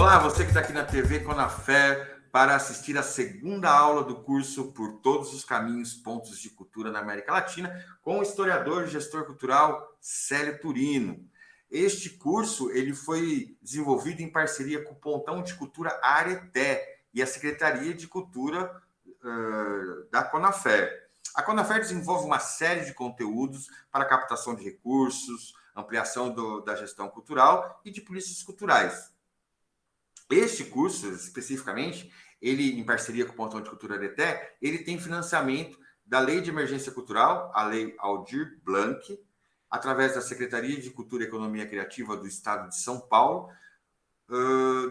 Olá, você que está aqui na TV Conafé para assistir a segunda aula do curso Por Todos os Caminhos, Pontos de Cultura na América Latina, com o historiador e gestor cultural Célio Turino. Este curso ele foi desenvolvido em parceria com o Pontão de Cultura Areté e a Secretaria de Cultura da Conafé. A Conafé desenvolve uma série de conteúdos para captação de recursos, ampliação da gestão cultural e de políticas culturais. Este curso, especificamente, ele, em parceria com o Pontão de Cultura Areté, ele tem financiamento da Lei de Emergência Cultural, a Lei Aldir Blanc, através da Secretaria de Cultura e Economia Criativa do Estado de São Paulo,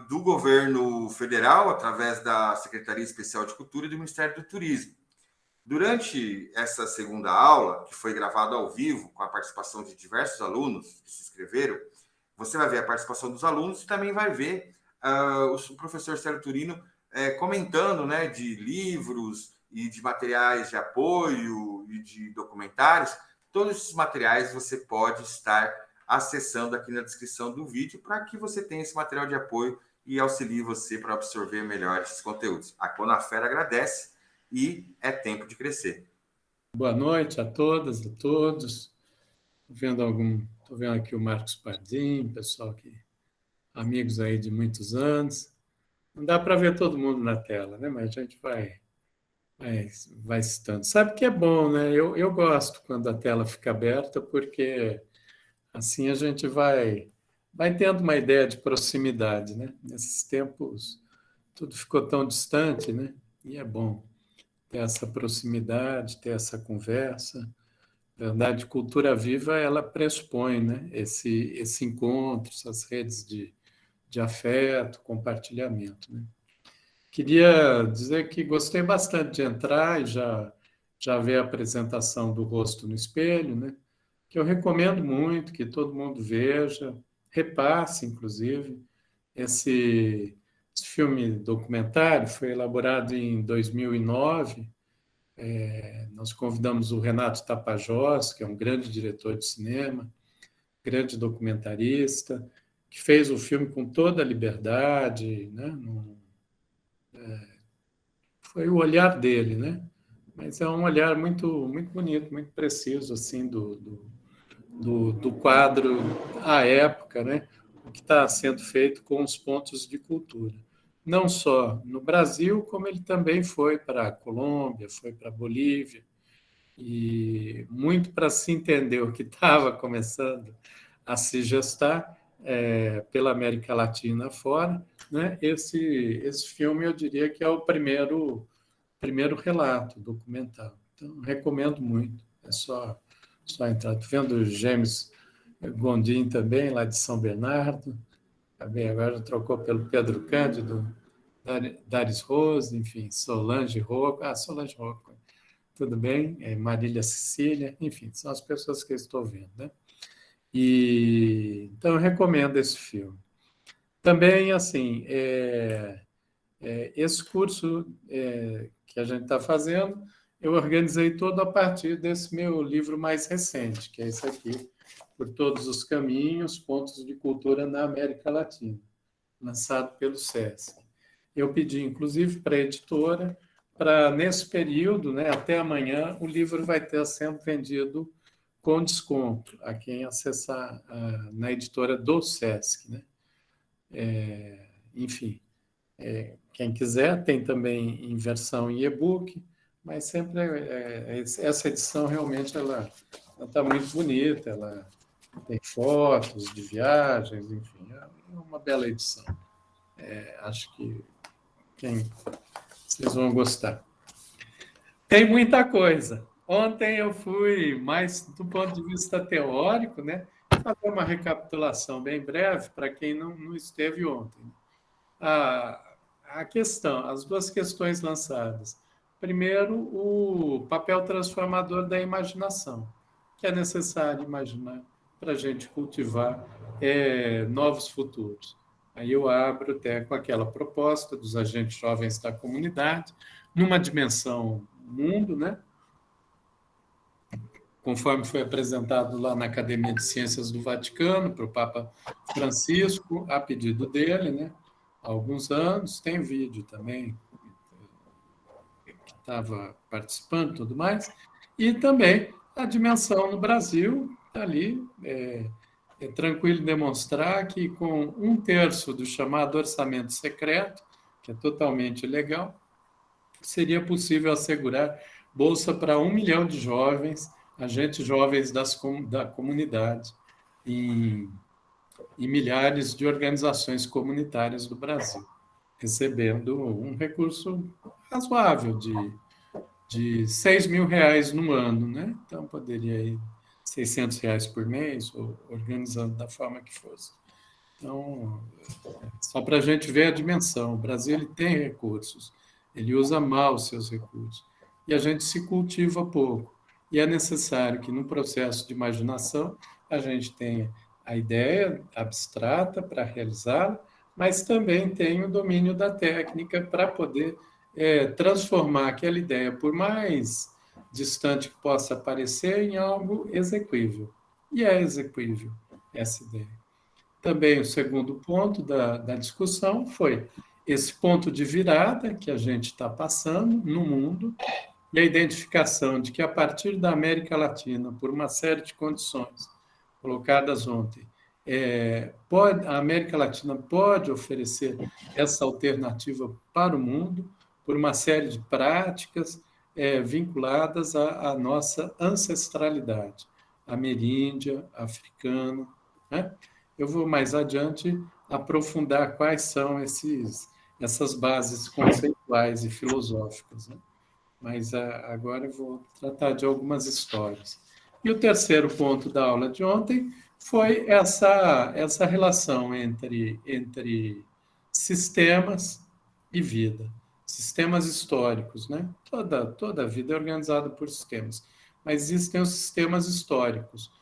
do Governo Federal, através da Secretaria Especial de Cultura e do Ministério do Turismo. Durante essa segunda aula, que foi gravada ao vivo, com a participação de diversos alunos que se inscreveram, você vai ver a participação dos alunos e também vai ver o professor Célio Turino comentando, né, de livros e de materiais de apoio e de documentários. Todos esses materiais você pode estar acessando aqui na descrição do vídeo para que você tenha esse material de apoio e auxilie você para absorver melhor esses conteúdos. A Conafé agradece e é tempo de crescer. Boa noite a todas, a todos. Estou vendo aqui o Marcos Pardim, pessoal que amigos aí de muitos anos. Não dá para ver todo mundo na tela, né? Mas a gente vai citando. Sabe que é bom, né? Eu gosto quando a tela fica aberta, porque assim a gente vai tendo uma ideia de proximidade, né? Nesses tempos tudo ficou tão distante, né? E é bom ter essa proximidade, ter essa conversa. A verdade, cultura viva, ela pressupõe, né? Esse encontro, essas redes de afeto, compartilhamento, né? Queria dizer que gostei bastante de entrar e já ver a apresentação do rosto no espelho, né? Que eu recomendo muito que todo mundo veja, repasse, inclusive. Esse filme documentário foi elaborado em 2009. Nós convidamos o Renato Tapajós, que é um grande diretor de cinema, grande documentarista, que fez o filme com toda a liberdade, né? Foi o olhar dele, né? Mas é um olhar muito, muito bonito, muito preciso, assim, do quadro à época, né? O que está sendo feito com os pontos de cultura. Não só no Brasil, como ele também foi para a Colômbia, foi para a Bolívia, e muito para se entender o que estava começando a se gestar pela América Latina fora, né? Esse filme, eu diria que é o primeiro relato documental. Então, recomendo muito. É só entrar. Estou vendo o James Gondim também, lá de São Bernardo. Também agora trocou pelo Pedro Cândido, Daris Rose, enfim, Solange Rocco. Solange Rocco, tudo bem? Marília Cecília, enfim, são as pessoas que eu estou vendo, né? Então, eu recomendo esse filme. Também, assim, esse curso que a gente está fazendo, eu organizei todo a partir desse meu livro mais recente, que é esse aqui, Por Todos os Caminhos, Pontos de Cultura na América Latina, lançado pelo SESC. Eu pedi, inclusive, para a editora, para, nesse período, né, até amanhã, o livro vai estar sendo vendido com desconto a quem acessar na editora do SESC, né? Enfim, quem quiser, tem também em versão em e-book, mas sempre essa edição realmente ela está muito bonita, ela tem fotos de viagens, enfim, é uma bela edição. Acho que vocês vão gostar. Tem muita coisa. Ontem eu fui mais do ponto de vista teórico, né? Vou fazer uma recapitulação bem breve para quem não esteve ontem. As duas questões lançadas. Primeiro, o papel transformador da imaginação, que é necessário imaginar para a gente cultivar novos futuros. Aí eu abro até com aquela proposta dos agentes jovens da comunidade, numa dimensão mundo, né? Conforme foi apresentado lá na Academia de Ciências do Vaticano, para o Papa Francisco, a pedido dele, né? há alguns anos, tem vídeo também, que estava participando e tudo mais, e também a dimensão no Brasil, ali, é tranquilo demonstrar que com 1/3 do chamado orçamento secreto, que é totalmente ilegal, seria possível assegurar bolsa para 1 milhão de jovens, agentes jovens da comunidade, em, em milhares de organizações comunitárias do Brasil, recebendo um recurso razoável de R$ 6.000 no ano, né? Então, poderia ir R$ 600 por mês, ou organizando da forma que fosse. Então, só para a gente ver a dimensão, o Brasil ele tem recursos, ele usa mal os seus recursos, e a gente se cultiva pouco. E é necessário que, no processo de imaginação, a gente tenha a ideia abstrata para realizá-la, mas também tenha o domínio da técnica para poder transformar aquela ideia, por mais distante que possa parecer, em algo exequível. E é exequível essa ideia. Também o segundo ponto da discussão foi esse ponto de virada que a gente está passando no mundo e a identificação de que, a partir da América Latina, por uma série de condições colocadas ontem, a América Latina pode oferecer essa alternativa para o mundo por uma série de práticas vinculadas à nossa ancestralidade ameríndia, africana, né? Eu vou mais adiante aprofundar quais são essas bases conceituais e filosóficas, né? Mas agora eu vou tratar de algumas histórias. E o terceiro ponto da aula de ontem foi essa relação entre sistemas e vida, sistemas históricos, né? Toda a vida é organizada por sistemas, mas existem os sistemas históricos,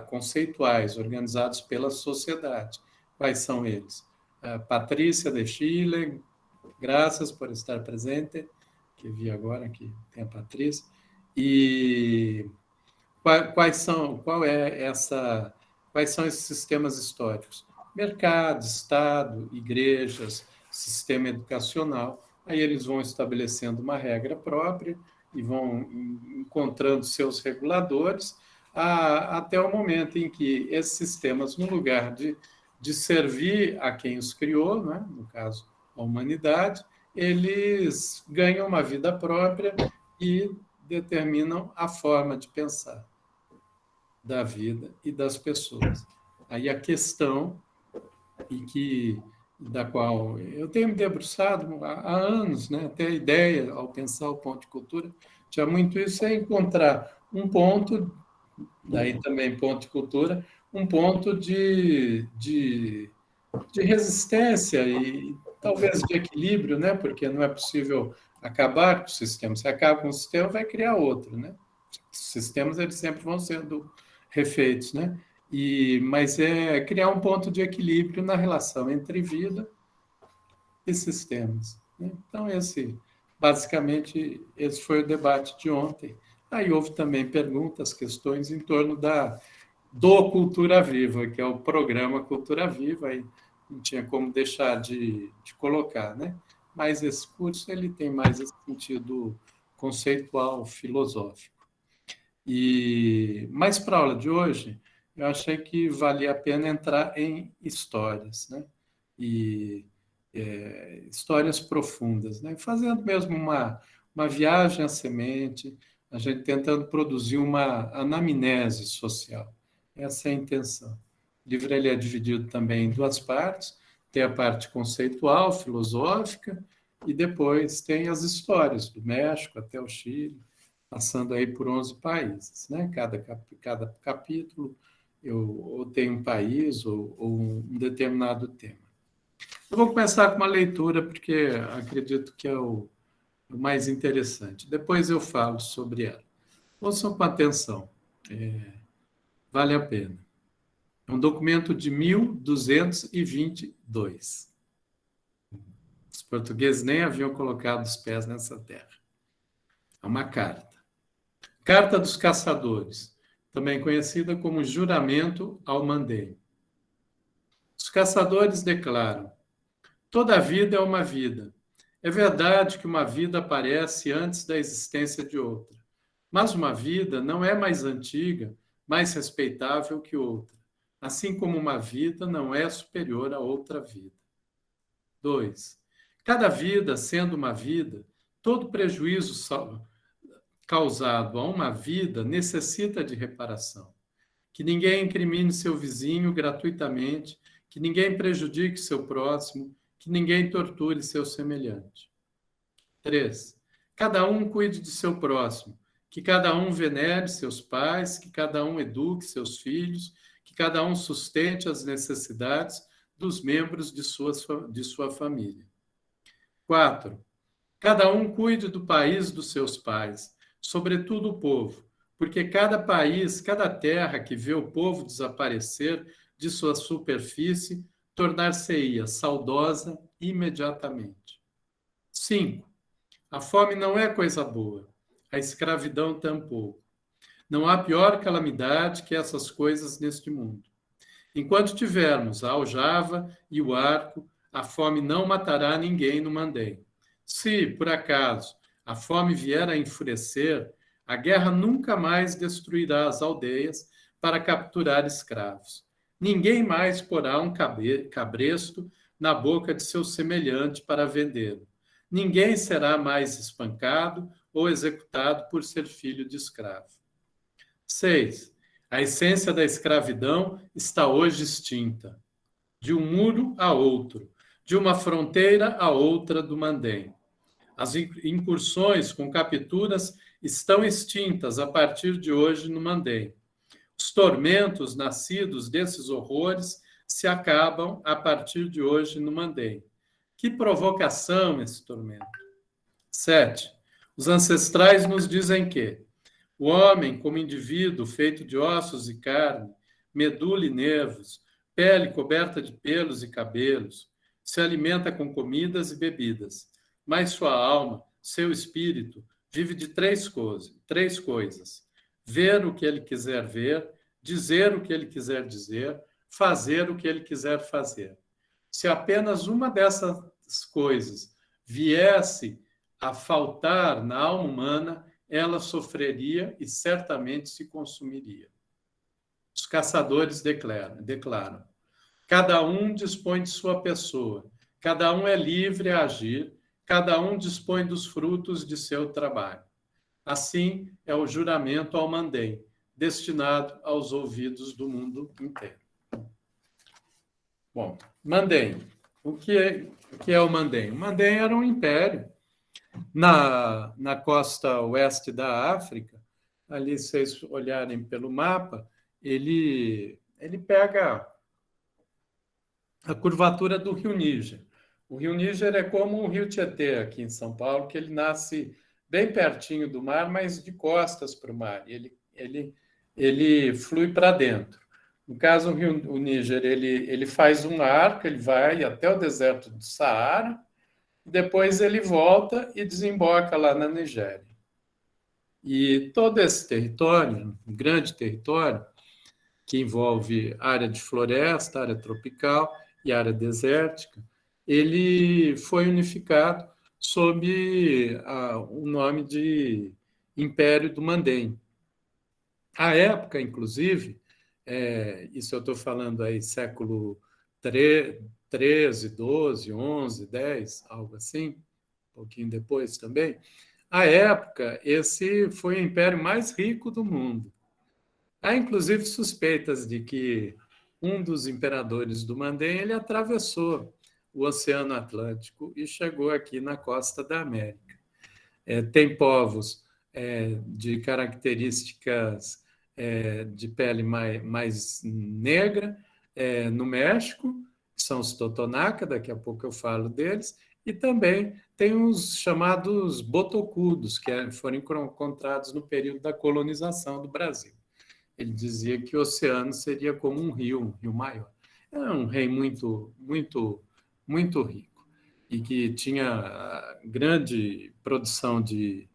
conceituais, organizados pela sociedade. Quais são eles? Patrícia de Chile, graças por estar presente, que vi agora que tem a Patrícia. E quais são esses sistemas históricos? Mercado, Estado, igrejas, sistema educacional. Aí eles vão estabelecendo uma regra própria e vão encontrando seus reguladores, até o momento em que esses sistemas, no lugar de servir a quem os criou, né, no caso, a humanidade, eles ganham uma vida própria e determinam a forma de pensar da vida e das pessoas. Aí a questão, da qual eu tenho me debruçado há anos, né, até a ideia, ao pensar o ponto de cultura, tinha muito isso, é encontrar um ponto, daí também ponto de cultura, um ponto de resistência e talvez de equilíbrio, né? Porque não é possível acabar com o sistema. Se acaba com o sistema, vai criar outro, né? Os sistemas eles sempre vão sendo refeitos, né? Mas é criar um ponto de equilíbrio na relação entre vida e sistemas, né? Então, basicamente, esse foi o debate de ontem. Aí houve também perguntas, questões em torno do Cultura Viva, que é o programa Cultura Viva, aí não tinha como deixar de colocar, né? Mas esse curso ele tem mais esse sentido conceitual, filosófico. Mas para a aula de hoje, eu achei que valia a pena entrar em histórias, né? Histórias profundas, né? Fazendo mesmo uma viagem à semente, a gente tentando produzir uma anamnese social. Essa é a intenção. O livro ele é dividido também em duas partes. Tem a parte conceitual, filosófica, e depois tem as histórias, do México até o Chile, passando aí por 11 países, né? Cada capítulo ou tem um país ou um determinado tema. Eu vou começar com uma leitura, porque acredito que é o mais interessante. Depois eu falo sobre ela. Ouçam com atenção. Vale a pena. É um documento de 1222. Os portugueses nem haviam colocado os pés nessa terra. É uma carta. Carta dos Caçadores, também conhecida como Juramento ao Mandei. Os caçadores declaram: Toda vida é uma vida. É verdade que uma vida aparece antes da existência de outra, mas uma vida não é mais antiga, mais respeitável que outra, assim como uma vida não é superior a outra vida. 2. Cada vida, sendo uma vida, todo prejuízo causado a uma vida necessita de reparação. Que ninguém incrimine seu vizinho gratuitamente, que ninguém prejudique seu próximo, que ninguém torture seu semelhante. 3. Cada um cuide de seu próximo, que cada um venere seus pais, que cada um eduque seus filhos, que cada um sustente as necessidades dos membros de sua família. 4. Cada um cuide do país dos seus pais, sobretudo o povo, porque cada país, cada terra que vê o povo desaparecer de sua superfície, tornar-se-ia saudosa imediatamente. 5. A fome não é coisa boa, a escravidão tampouco. Não há pior calamidade que essas coisas neste mundo. Enquanto tivermos a aljava e o arco, a fome não matará ninguém no Mandém. Se, por acaso, a fome vier a enfurecer, a guerra nunca mais destruirá as aldeias para capturar escravos. Ninguém mais porá um cabresto na boca de seu semelhante para vendê-lo. Ninguém será mais espancado ou executado por ser filho de escravo. 6. A essência da escravidão está hoje extinta. De um muro a outro, de uma fronteira a outra do Mandém. As incursões com capturas estão extintas a partir de hoje no Mandém. Os tormentos nascidos desses horrores se acabam a partir de hoje no Mandém. Que provocação esse tormento! 7. Os ancestrais nos dizem que o homem, como indivíduo feito de ossos e carne, medula e nervos, pele coberta de pelos e cabelos, se alimenta com comidas e bebidas, mas sua alma, seu espírito, vive de três coisas: ver o que ele quiser ver, dizer o que ele quiser dizer, fazer o que ele quiser fazer. Se apenas uma dessas coisas viesse a faltar na alma humana, ela sofreria e certamente se consumiria. Os caçadores declaram: cada um dispõe de sua pessoa, cada um é livre a agir, cada um dispõe dos frutos de seu trabalho. Assim é o juramento ao Mandém, destinado aos ouvidos do mundo inteiro. Bom, Mandém. O que é o Mandém? O Mandém era um império na costa oeste da África. Ali, se vocês olharem pelo mapa, ele pega a curvatura do Rio Níger. O Rio Níger é como o Rio Tietê aqui em São Paulo, que ele nasce bem pertinho do mar, mas de costas para o mar. Ele flui para dentro. No caso, o Níger, ele faz um arco, ele vai até o deserto do Saara, depois ele volta e desemboca lá na Nigéria. E todo esse território, um grande território, que envolve área de floresta, área tropical e área desértica, ele foi unificado sob o nome de Império do Mandém. À época, inclusive, isso eu estou falando aí século 13, 12, 11, 10, algo assim, um pouquinho depois também. À época, esse foi o império mais rico do mundo. Há, inclusive, suspeitas de que um dos imperadores do Mandém ele atravessou o Oceano Atlântico e chegou aqui na costa da América. Tem povos de características de pele mais negra no México, que são os Totonaca, daqui a pouco eu falo deles, e também tem os chamados botocudos, que foram encontrados no período da colonização do Brasil. Ele dizia que o oceano seria como um rio maior. Era um rei muito, muito, muito rico e que tinha grande produção de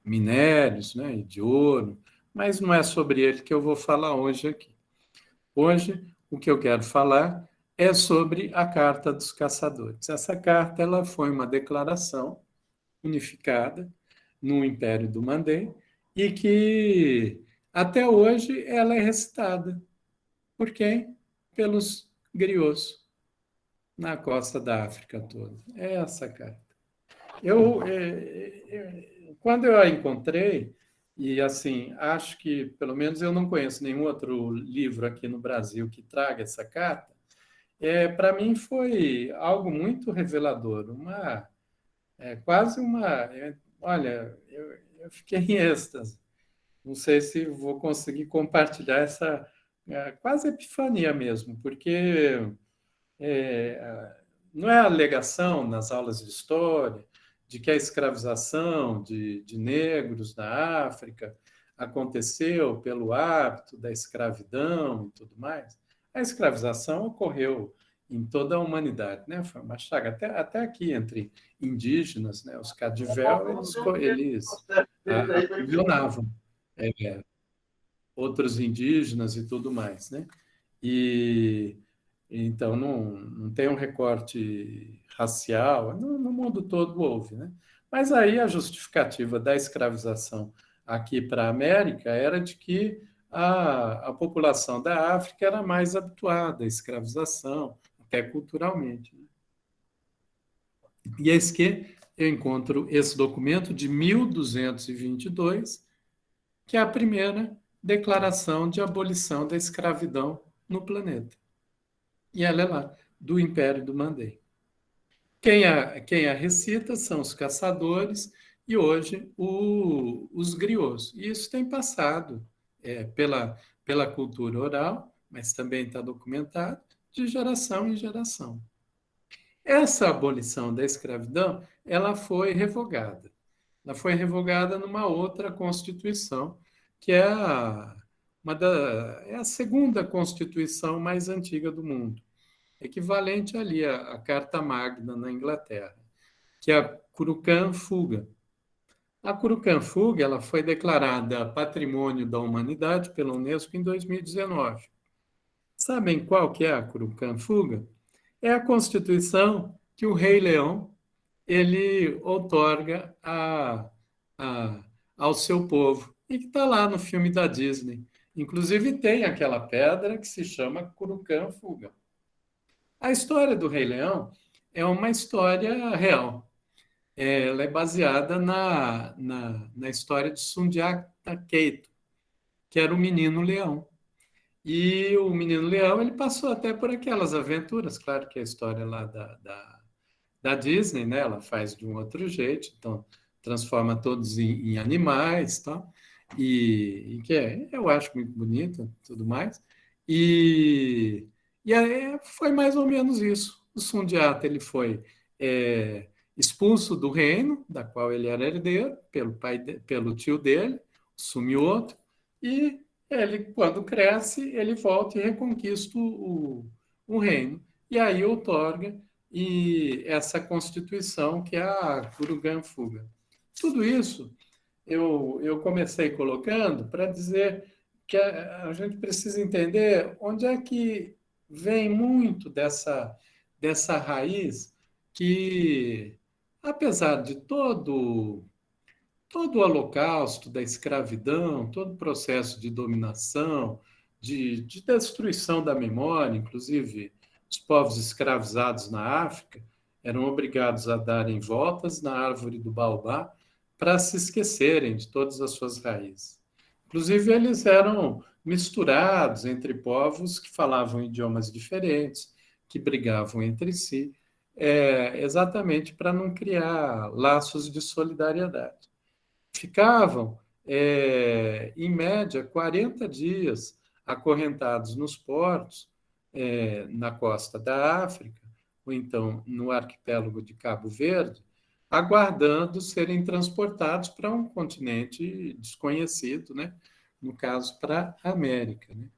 minérios, né, e de ouro, mas não é sobre ele que eu vou falar hoje aqui. Hoje, o que eu quero falar é sobre a Carta dos Caçadores. Essa carta ela foi uma declaração unificada no Império do Mandém e que até hoje ela é recitada. Por quem? Pelos griots na costa da África toda. É essa carta. Quando eu a encontrei, e assim, acho que pelo menos eu não conheço nenhum outro livro aqui no Brasil que traga essa carta, para mim foi algo muito revelador, quase uma. Olha, eu fiquei em êxtase. Não sei se vou conseguir compartilhar essa quase epifania mesmo, porque é, não é a alegação nas aulas de história de que a escravização de negros na África aconteceu pelo hábito da escravidão e tudo mais. A escravização ocorreu em toda a humanidade, né? Foi uma chaga até aqui entre indígenas, né? Os Cadivel, eles aprisionavam outros indígenas e tudo mais, né? E então não tem um recorte racial, no mundo todo houve, né? Mas aí a justificativa da escravização aqui para a América era de que a população da África era mais habituada à escravização, até culturalmente, né? E eis que eu encontro esse documento de 1222, que é a primeira declaração de abolição da escravidão no planeta. E ela é lá, do Império do Mandei. Quem a recita são os caçadores e hoje os griots. E isso tem passado pela cultura oral, mas também está documentado, de geração em geração. Essa abolição da escravidão, ela foi revogada. Ela foi revogada numa outra Constituição, que é a segunda Constituição mais antiga do mundo, equivalente ali à Carta Magna na Inglaterra, que é a Kurukan Fuga. A Kurukan Fuga ela foi declarada Patrimônio da Humanidade pela Unesco em 2019. Sabem qual que é a Kurukan Fuga? É a Constituição que o Rei Leão ele outorga ao seu povo e que está lá no filme da Disney. Inclusive tem aquela pedra que se chama Kurukan Fuga. A história do Rei Leão é uma história real. Ela é baseada na história de Sundiata Keito, que era o Menino Leão. E o Menino Leão ele passou até por aquelas aventuras, claro que a história lá da Disney, né? Ela faz de um outro jeito, então transforma todos em animais, tá? E que eu acho muito bonito, tudo mais. E foi mais ou menos isso. O Sundiata ele foi expulso do reino, da qual ele era herdeiro, pelo tio dele, Sumioto, e ele, quando cresce, ele volta e reconquista o reino. E aí outorga essa Constituição, que é a Kurukan Fuga. Tudo isso eu comecei colocando para dizer que a gente precisa entender onde é que vem muito dessa raiz que, apesar de todo o holocausto da escravidão, todo o processo de dominação, de destruição da memória, inclusive os povos escravizados na África eram obrigados a darem voltas na árvore do baobá para se esquecerem de todas as suas raízes. Inclusive, eles eram misturados entre povos que falavam idiomas diferentes, que brigavam entre si, exatamente para não criar laços de solidariedade. Ficavam, em média, 40 dias acorrentados nos portos, na costa da África, ou então no arquipélago de Cabo Verde, aguardando serem transportados para um continente desconhecido, né? No caso, para a América. Né?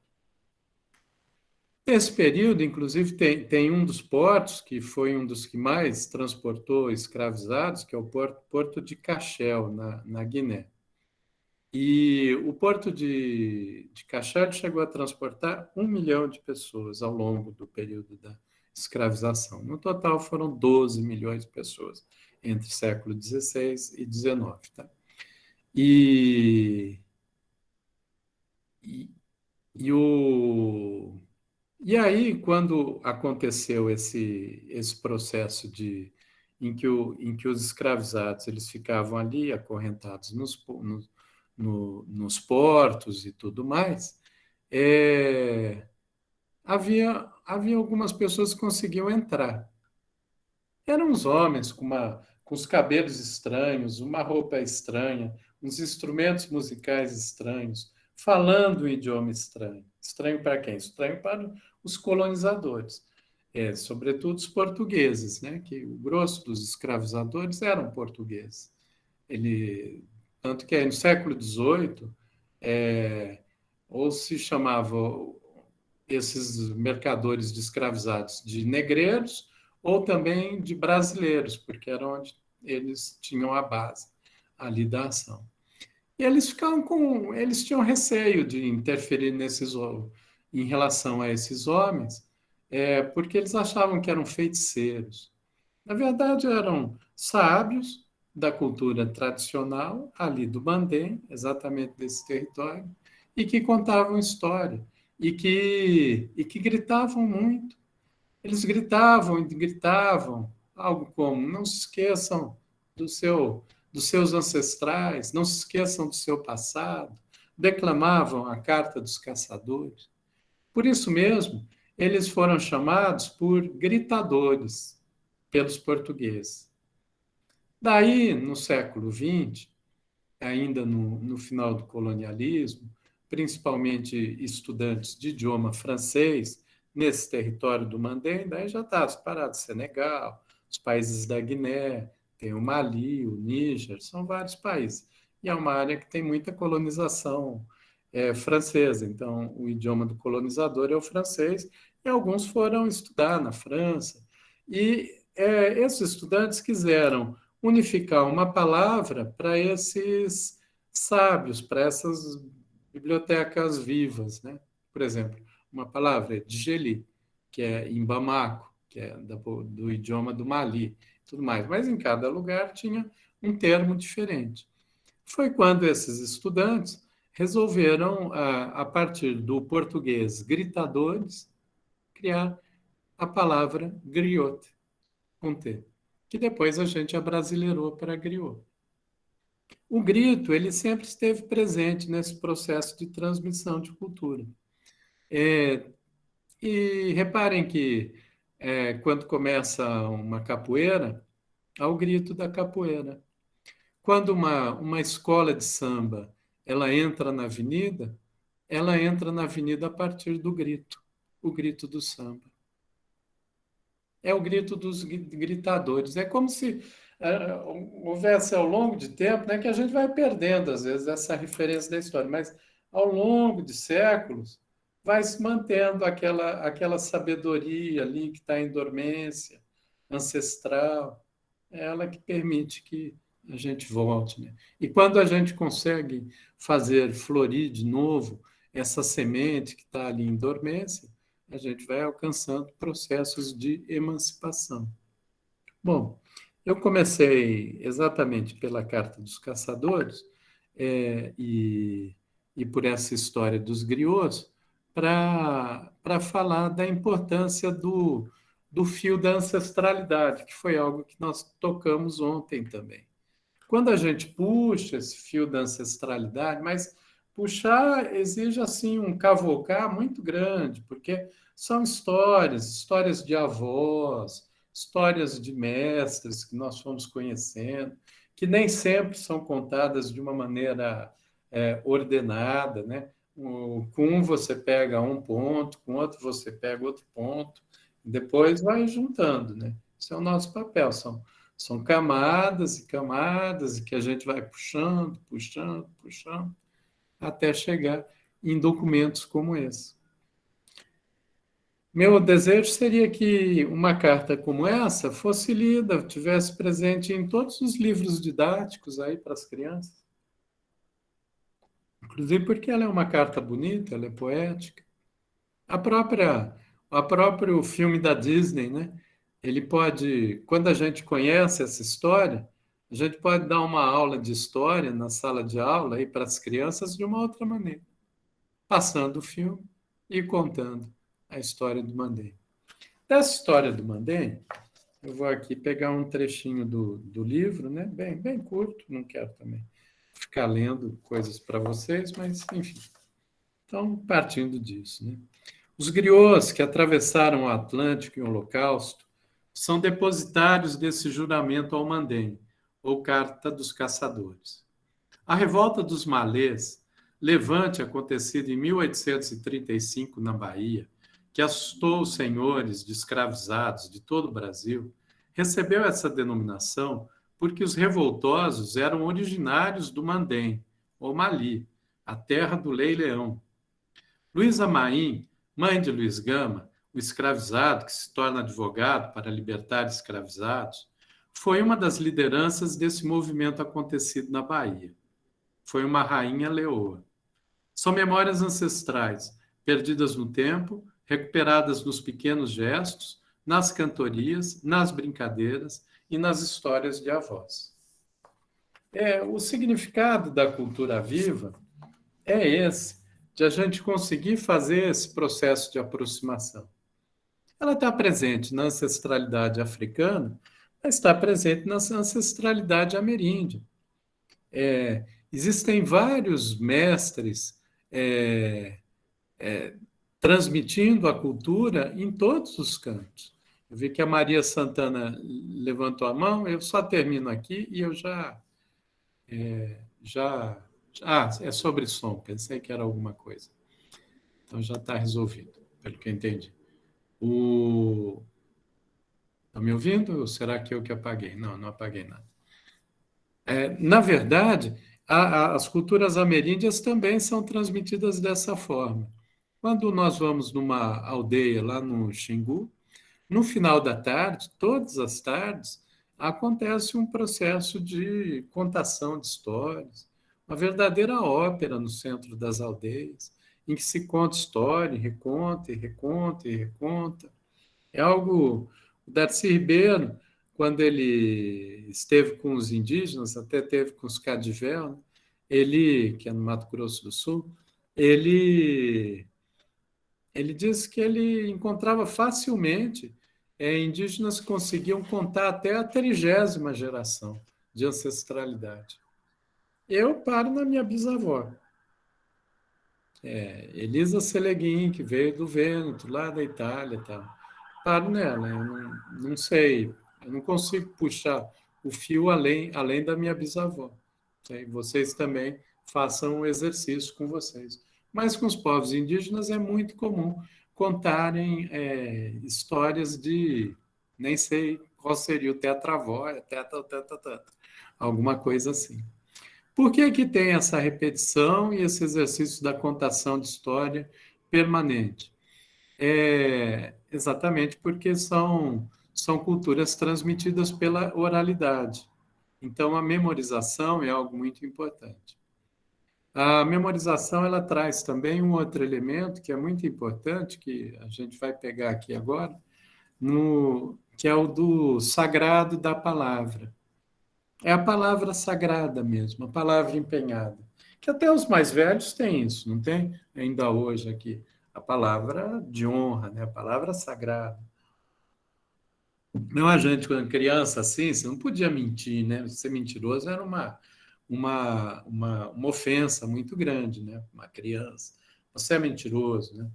Nesse período, inclusive, tem um dos portos que foi um dos que mais transportou escravizados, que é o Porto de Cachel, na Guiné. E o porto de Cachel chegou a transportar 1 milhão de pessoas ao longo do período escravização. No total, foram 12 milhões de pessoas entre século XVI e XIX. Tá? E, e, e, o, e aí, quando aconteceu esse processo em que os escravizados eles ficavam ali acorrentados nos portos e tudo mais, é, havia algumas pessoas que conseguiam entrar. Eram uns homens com os cabelos estranhos, uma roupa estranha, uns instrumentos musicais estranhos, falando um idioma estranho. Estranho para quem? Estranho para os colonizadores, sobretudo os portugueses, né? Que o grosso dos escravizadores eram portugueses. Tanto que aí no século XVIII, é, ou se chamava esses mercadores de escravizados de negreiros, ou também de brasileiros, porque era onde eles tinham a base ali da ação. E eles tinham receio de interferir em relação a esses homens, porque eles achavam que eram feiticeiros. Na verdade, eram sábios da cultura tradicional ali do Mandém, exatamente desse território, e que contavam história e que gritavam muito. Eles gritavam e gritavam, algo como: não se esqueçam do seu, dos seus ancestrais, não se esqueçam do seu passado. Declamavam a Carta dos Caçadores. Por isso mesmo, eles foram chamados por gritadores pelos portugueses. Daí, no século XX, ainda no final do colonialismo, principalmente estudantes de idioma francês, nesse território do Mandém, daí já está separado Senegal, os países da Guiné, tem o Mali, o Níger, são vários países. E é uma área que tem muita colonização francesa, então o idioma do colonizador é o francês, e alguns foram estudar na França. E esses estudantes quiseram unificar uma palavra para esses sábios, para essas bibliotecas vivas, né? Por exemplo, uma palavra é Djeli, que é em Bamako, que é do idioma do Mali, tudo mais. Mas em cada lugar tinha um termo diferente. Foi quando esses estudantes resolveram, a partir do português gritadores, criar a palavra griot, com T, que depois a gente abrasileirou para griot. O grito, ele sempre esteve presente nesse processo de transmissão de cultura. É, e reparem que quando começa uma capoeira, há o grito da capoeira. Quando uma escola de samba ela entra na avenida a partir do grito, o grito do samba. É o grito dos gritadores. É como se houvesse ao longo de tempo, né, que a gente vai perdendo, às vezes, essa referência da história, mas ao longo de séculos vai se mantendo aquela sabedoria ali que está em dormência, ancestral, é ela que permite que a gente volte. Né? E quando a gente consegue fazer florir de novo essa semente que está ali em dormência, a gente vai alcançando processos de emancipação. Bom, eu comecei exatamente pela Carta dos Caçadores e por essa história dos griots para falar da importância do fio da ancestralidade, que foi algo que nós tocamos ontem também. Quando a gente puxa esse fio da ancestralidade, mas puxar exige assim um cavocar muito grande, porque são histórias de avós, histórias de mestres que nós fomos conhecendo, que nem sempre são contadas de uma maneira ordenada, né? Com um você pega um ponto, com outro você pega outro ponto, e depois vai juntando, né? Esse é o nosso papel, são camadas e camadas e que a gente vai puxando, puxando, puxando, até chegar em documentos como esse. Meu desejo seria que uma carta como essa fosse lida, tivesse presente em todos os livros didáticos aí para as crianças. Inclusive porque ela é uma carta bonita, ela é poética. A própria O próprio filme da Disney, né? Ele pode, quando a gente conhece essa história, a gente pode dar uma aula de história na sala de aula aí para as crianças de uma outra maneira, passando o filme e contando a história do Mandem. Dessa história do Mandem, eu vou aqui pegar um trechinho do livro, né? Bem curto, não quero também ficar lendo coisas para vocês, mas enfim. Então, partindo disso, né? Os griots que atravessaram o Atlântico em Holocausto são depositários desse juramento ao Mandem, ou Carta dos Caçadores. A revolta dos malês, levante acontecido em 1835 na Bahia, que assustou os senhores de escravizados de todo o Brasil, recebeu essa denominação porque os revoltosos eram originários do Mandem, ou Mali, a terra do Lei-Leão. Luísa Maim, mãe de Luiz Gama, o escravizado que se torna advogado para libertar escravizados, foi uma das lideranças desse movimento acontecido na Bahia. Foi uma rainha leoa. São memórias ancestrais, perdidas no tempo, recuperadas nos pequenos gestos, nas cantorias, nas brincadeiras e nas histórias de avós. O significado da cultura viva é esse, de a gente conseguir fazer esse processo de aproximação. Ela está presente na ancestralidade africana, mas está presente na ancestralidade ameríndia. Existem vários mestres transmitindo a cultura em todos os cantos. Eu vi que a Maria Santana levantou a mão, eu só termino aqui e eu já é sobre som, pensei que era alguma coisa. Então já está resolvido, pelo que eu entendi. Está me ouvindo? Ou será que eu que apaguei? Não apaguei nada. Na verdade, as culturas ameríndias também são transmitidas dessa forma. Quando nós vamos numa aldeia lá no Xingu, no final da tarde, todas as tardes, acontece um processo de contação de histórias, uma verdadeira ópera no centro das aldeias, em que se conta história, reconta e reconta e reconta. É algo. O Darcy Ribeiro, quando ele esteve com os indígenas, até teve com os Cadivel, né? Ele, que é no Mato Grosso do Sul, ele disse que ele encontrava facilmente indígenas que conseguiam contar até a 30ª geração de ancestralidade. Eu paro na minha bisavó, Elisa Seleguin, que veio do Vêneto, lá da Itália e tal. Paro nela, eu não sei, eu não consigo puxar o fio além da minha bisavó. Vocês também façam um exercício com vocês. Mas com os povos indígenas é muito comum contarem histórias de, nem sei qual seria o tetravó, alguma coisa assim. Por que tem essa repetição e esse exercício da contação de história permanente? Exatamente porque são culturas transmitidas pela oralidade. Então, a memorização é algo muito importante. A memorização ela traz também um outro elemento que é muito importante, que a gente vai pegar aqui agora, que é o do sagrado da palavra. É a palavra sagrada mesmo, a palavra empenhada. Que até os mais velhos têm isso, não tem? Ainda hoje aqui. A palavra de honra, né? A palavra sagrada. Não, a gente, quando criança, assim, você não podia mentir, né? Ser mentiroso era uma ofensa muito grande, né? Uma criança. Você é mentiroso, né?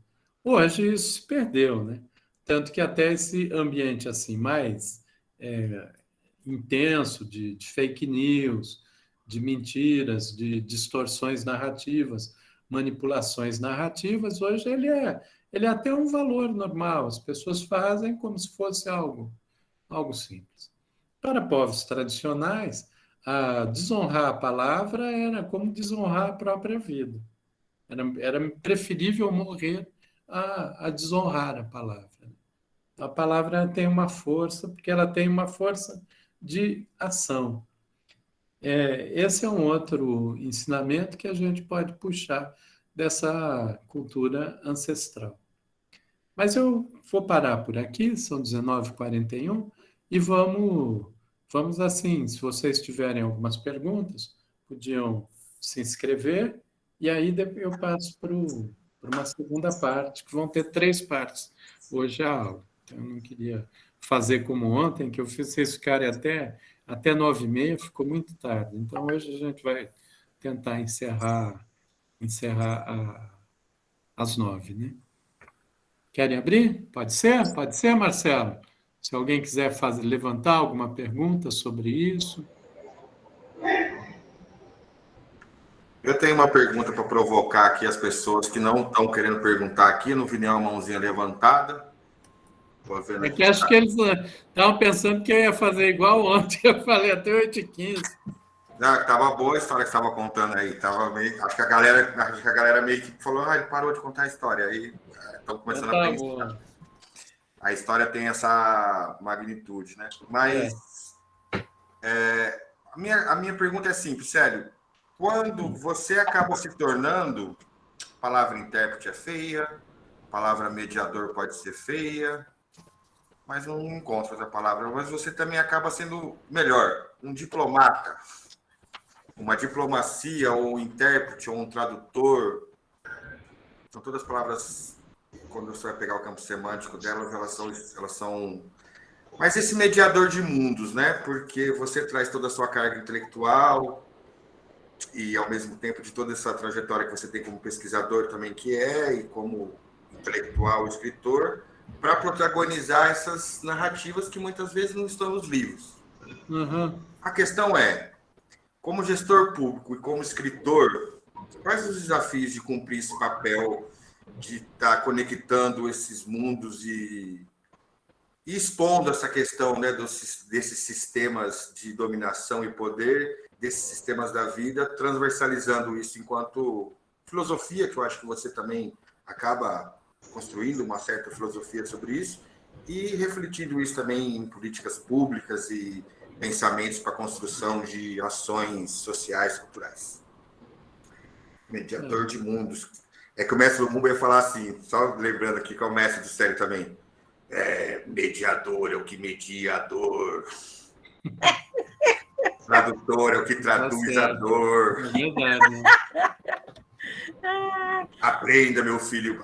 Hoje isso se perdeu, né? Tanto que até esse ambiente assim mais intenso de fake news, de mentiras, de distorções narrativas, manipulações narrativas, hoje ele é até um valor normal. As pessoas fazem como se fosse algo simples. Para povos tradicionais, desonrar a palavra era como desonrar a própria vida. Era preferível morrer a desonrar a palavra. A palavra tem uma força, porque ela tem uma força de ação. Esse é um outro ensinamento que a gente pode puxar dessa cultura ancestral. Mas eu vou parar por aqui, são 19h41, e vamos assim, se vocês tiverem algumas perguntas, podiam se inscrever, e aí depois eu passo para uma segunda parte, que vão ter 3 partes hoje a aula. Então, eu não queria fazer como ontem, que eu fiz vocês ficarem até 9h30, ficou muito tarde. Então, hoje a gente vai tentar encerrar às 9h, né? Querem abrir? Pode ser? Pode ser, Marcelo? Se alguém quiser levantar alguma pergunta sobre isso. Eu tenho uma pergunta para provocar aqui as pessoas que não estão querendo perguntar aqui. Não vi nenhuma mãozinha levantada. Vou vendo É aqui. que acho que eles estavam pensando que eu ia fazer igual ontem, eu falei até 8h15. Ah, tava boa a história que você estava contando aí. Tava meio, acho que a galera meio que falou, ele parou de contar a história. Aí estão Então começando a tá pensar. bom. A história tem essa magnitude, né? Mas a minha pergunta é simples, sério. Quando você acaba se tornando, a palavra intérprete é feia, a palavra mediador pode ser feia, mas não encontro essa palavra. Mas você também acaba sendo melhor, um diplomata, uma diplomacia, ou um intérprete, ou um tradutor. São todas palavras, quando você vai pegar o campo semântico delas, elas são. Mas esse mediador de mundos, né? Porque você traz toda a sua carga intelectual e, ao mesmo tempo, de toda essa trajetória que você tem como pesquisador também, e como intelectual, escritor, para protagonizar essas narrativas que muitas vezes não estão nos livros. Uhum. A questão é, como gestor público e como escritor, quais os desafios de cumprir esse papel de estar conectando esses mundos e expondo essa questão, né, desses sistemas de dominação e poder, desses sistemas da vida, transversalizando isso enquanto filosofia, que eu acho que você também acaba construindo uma certa filosofia sobre isso, e refletindo isso também em políticas públicas e pensamentos para a construção de ações sociais, culturais. Mediador de mundos. É que o mestre Lumumba ia falar assim, só lembrando aqui que é o mestre do sério também. Mediador é o que media a dor. Tradutor é o que Tá traduz a certo. dor. É verdade, né? Aprenda, meu filho,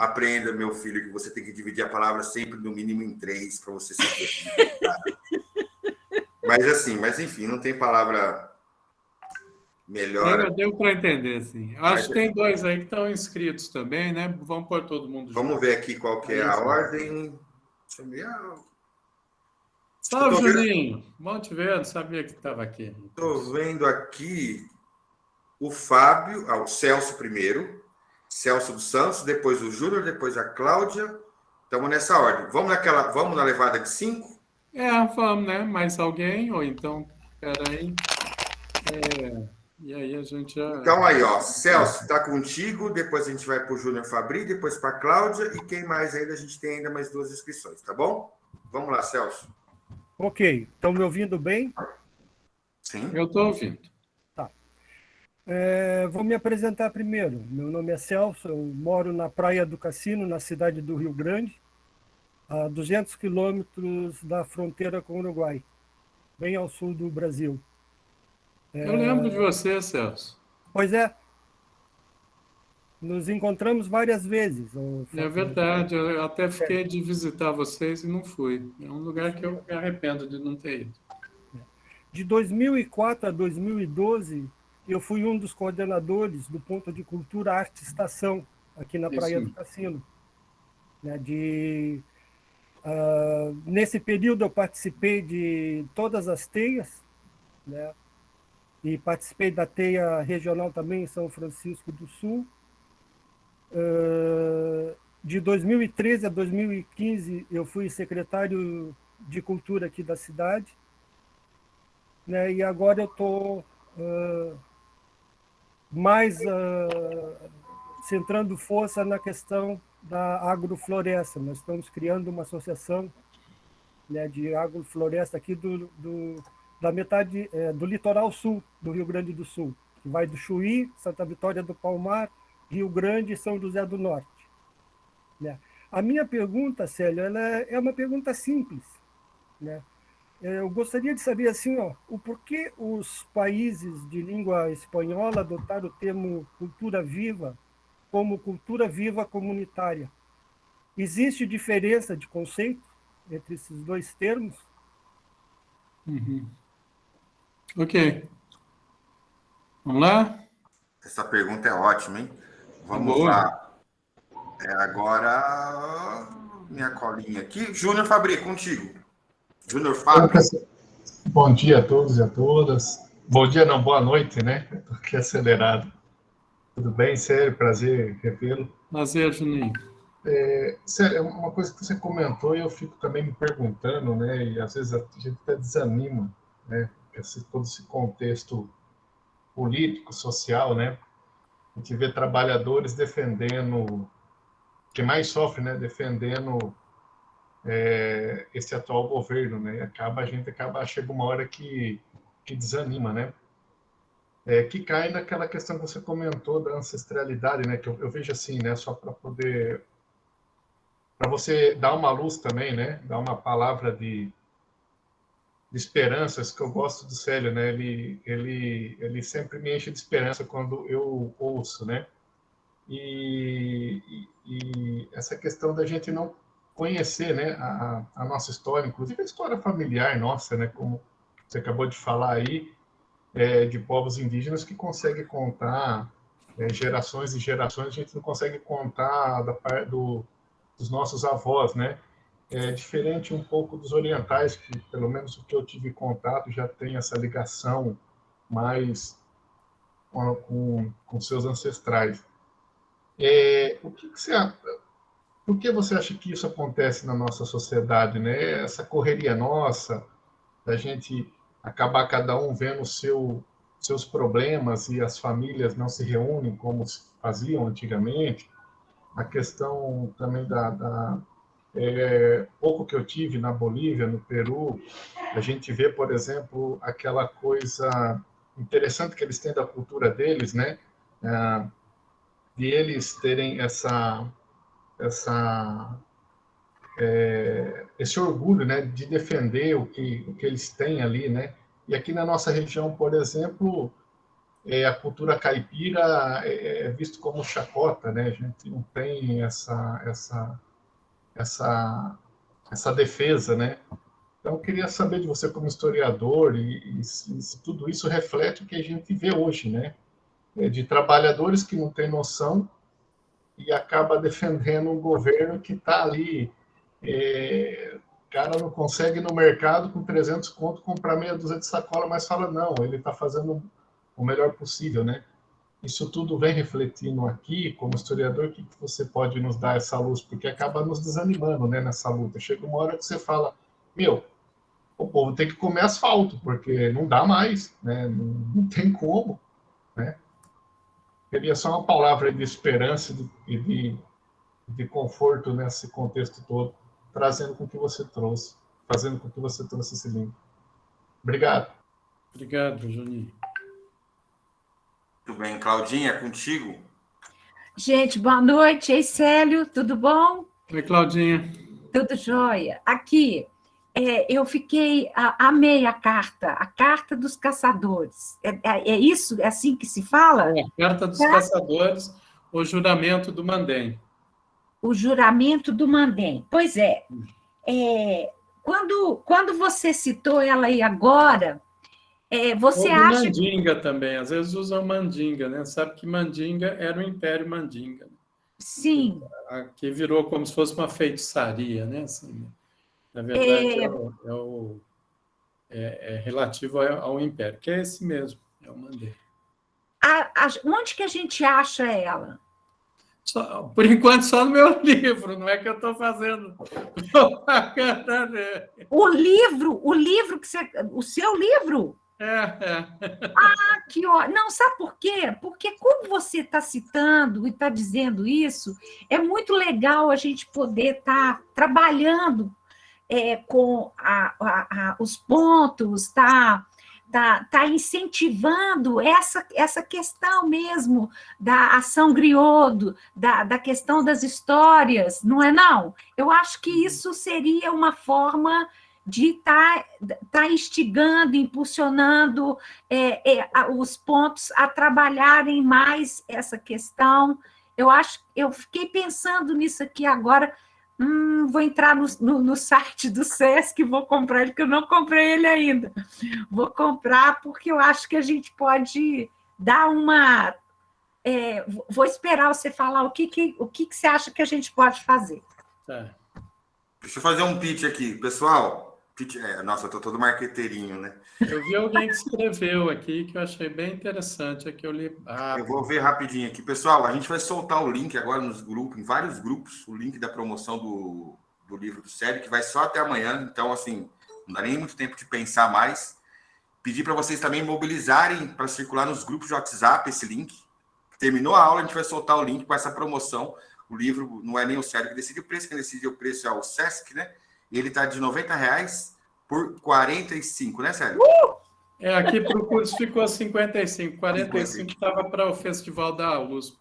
que você tem que dividir a palavra sempre no mínimo em 3 para você saber. Mas enfim, não tem palavra melhor. Deu para entender, sim. Acho que tem 2 aí que estão inscritos também, né? Vamos pôr todo mundo junto. Vamos ver aqui qual que é Aí, a sim. ordem. Deixa eu ver. Salve, Juninho! Bom te ver, não sabia que estava aqui. Estou vendo aqui o Fábio, o Celso primeiro, Celso dos Santos, depois o Júnior, depois a Cláudia. Estamos nessa ordem. Vamos na levada de 5? Vamos, né? Mais alguém? Ou então, peraí. E aí a gente já. Então aí, ó, Celso, está contigo, depois a gente vai para o Júnior Fabri, depois para a Cláudia, e quem mais ainda? A gente tem ainda mais 2 inscrições, tá bom? Vamos lá, Celso. Ok, estão me ouvindo bem? Sim. Eu estou ouvindo. Tá. Vou me apresentar primeiro. Meu nome é Celso, eu moro na Praia do Cassino, na cidade do Rio Grande, a 200 quilômetros da fronteira com o Uruguai, bem ao sul do Brasil. Eu lembro de você, Celso. Pois é, nos encontramos várias vezes. É verdade, eu até fiquei de visitar vocês e não fui. É um lugar que eu me arrependo de não ter ido. De 2004 a 2012, eu fui um dos coordenadores do Ponto de Cultura Arte Estação, aqui na Praia do Cassino. Nesse período, eu participei de todas as teias, né? E participei da teia regional também em São Francisco do Sul. De 2013 a 2015, eu fui secretário de Cultura aqui da cidade, né? E agora eu estou mais centrando força na questão da agrofloresta. Nós estamos criando uma associação, né, de agrofloresta aqui da metade do litoral sul do Rio Grande do Sul, que vai do Chuí, Santa Vitória do Palmar, Rio Grande e São José do Norte, né? A minha pergunta, Célio, ela é uma pergunta simples, né? Eu gostaria de saber assim, ó, o porquê os países de língua espanhola adotaram o termo cultura viva como cultura viva comunitária. Existe diferença de conceito entre esses dois termos? Uhum. Ok. Vamos lá? Essa pergunta é ótima, hein? Vamos Boa. lá. Agora, minha colinha aqui. Júnior Fabri, contigo. Júnior Fabri. Bom dia a todos e a todas. Bom dia, não, boa noite, né? Estou aqui acelerado. Tudo bem, Sério? Prazer revê-lo. Prazer, Juninho. Sério, é uma coisa que você comentou e eu fico também me perguntando, né? E às vezes a gente até desanima, né? Todo esse contexto político, social, né? A gente vê trabalhadores defendendo, que mais sofre, né? Defendendo esse atual governo, né? Chega uma hora que desanima, né? Que cai naquela questão que você comentou da ancestralidade, né? Que eu vejo assim, né? Só para você dar uma luz também, né? Dar uma palavra de esperanças, que eu gosto do Célio, né? Ele sempre me enche de esperança quando eu ouço, né? E essa questão da gente não conhecer, né? A nossa história, inclusive a história familiar nossa, né? Como você acabou de falar aí, de povos indígenas que conseguem contar gerações e gerações, a gente não consegue contar dos nossos avós, né? É diferente um pouco dos orientais, que pelo menos o que eu tive contato já tem essa ligação mais com seus ancestrais. O que você, por que você acha que isso acontece na nossa sociedade, né? Essa correria nossa, da gente acabar cada um vendo seus problemas e as famílias não se reúnem como se faziam antigamente. A questão também pouco que eu tive na Bolívia, no Peru, a gente vê, por exemplo, aquela coisa interessante que eles têm da cultura deles, né? De eles terem esse orgulho, né, de defender o que eles têm ali, né? E aqui na nossa região, por exemplo, a cultura caipira é visto como chacota, né? A gente não tem essa defesa, né? Então, eu queria saber de você como historiador e se tudo isso reflete o que a gente vê hoje, né? De trabalhadores que não têm noção e acaba defendendo um governo que está ali. O cara não consegue ir no mercado com 300 conto comprar meia dúzia de sacola, mas fala, não, ele está fazendo o melhor possível, né? Isso tudo vem refletindo aqui, como historiador, o que você pode nos dar essa luz? Porque acaba nos desanimando, né, nessa luta. Chega uma hora que você fala, meu, o povo tem que comer asfalto, porque não dá mais, né? Não tem como, né? Queria só uma palavra de esperança e de conforto nesse contexto todo, trazendo com que você trouxe, fazendo com que você trouxe esse link. Obrigado. Obrigado, Juninho. Muito bem, Claudinha, é contigo. Gente, boa noite. Ei, Célio, tudo bom? Oi, Claudinha. Tudo jóia. Aqui, eu amei a Carta dos Caçadores. É isso? É assim que se fala? A Carta dos Caçadores, o Juramento do Mandem. O Juramento do Mandem. Pois é. Quando você citou ela aí agora, você acha... Mandinga também, às vezes usam Mandinga, né? Sabe que Mandinga era o Império Mandinga. Sim. Que virou como se fosse uma feitiçaria, né? Assim, na verdade, é relativo ao Império, que é esse mesmo, é o Mandem. Onde que a gente acha ela? Por enquanto, só no meu livro, não é que eu estou fazendo propaganda. O livro que você... O seu livro? Que ótimo. Não, sabe por quê? Porque como você está citando e está dizendo isso, é muito legal a gente poder estar trabalhando com os pontos, tá tá incentivando essa questão mesmo da ação griot, da questão das histórias, não é não? Eu acho que isso seria uma forma de tá instigando, impulsionando os pontos a trabalharem mais essa questão. Eu fiquei pensando nisso aqui agora. Vou entrar no site do Sesc, vou comprar ele, porque eu não comprei ele ainda. Vou comprar, porque eu acho que a gente pode dar uma... vou esperar você falar o que você acha que a gente pode fazer. Tá. Deixa eu fazer um pitch aqui. Pessoal, nossa, eu tô todo marqueteirinho, né? Eu vi alguém que escreveu aqui que eu achei bem interessante, aqui eu li. Eu vou ver rapidinho aqui. Pessoal, a gente vai soltar o link agora nos grupos, em vários grupos, o link da promoção do livro do Célio, que vai só até amanhã. Então, assim, não dá nem muito tempo de pensar mais. Pedir para vocês também mobilizarem para circular nos grupos de WhatsApp esse link. Terminou a aula, a gente vai soltar o link com essa promoção. O livro não é nem o Célio que decide o preço, quem decide o preço é o Sesc, né? E ele está de R$90 por 45, né, Célio? Aqui para o curso ficou 55. 45 estava para o Festival da USP.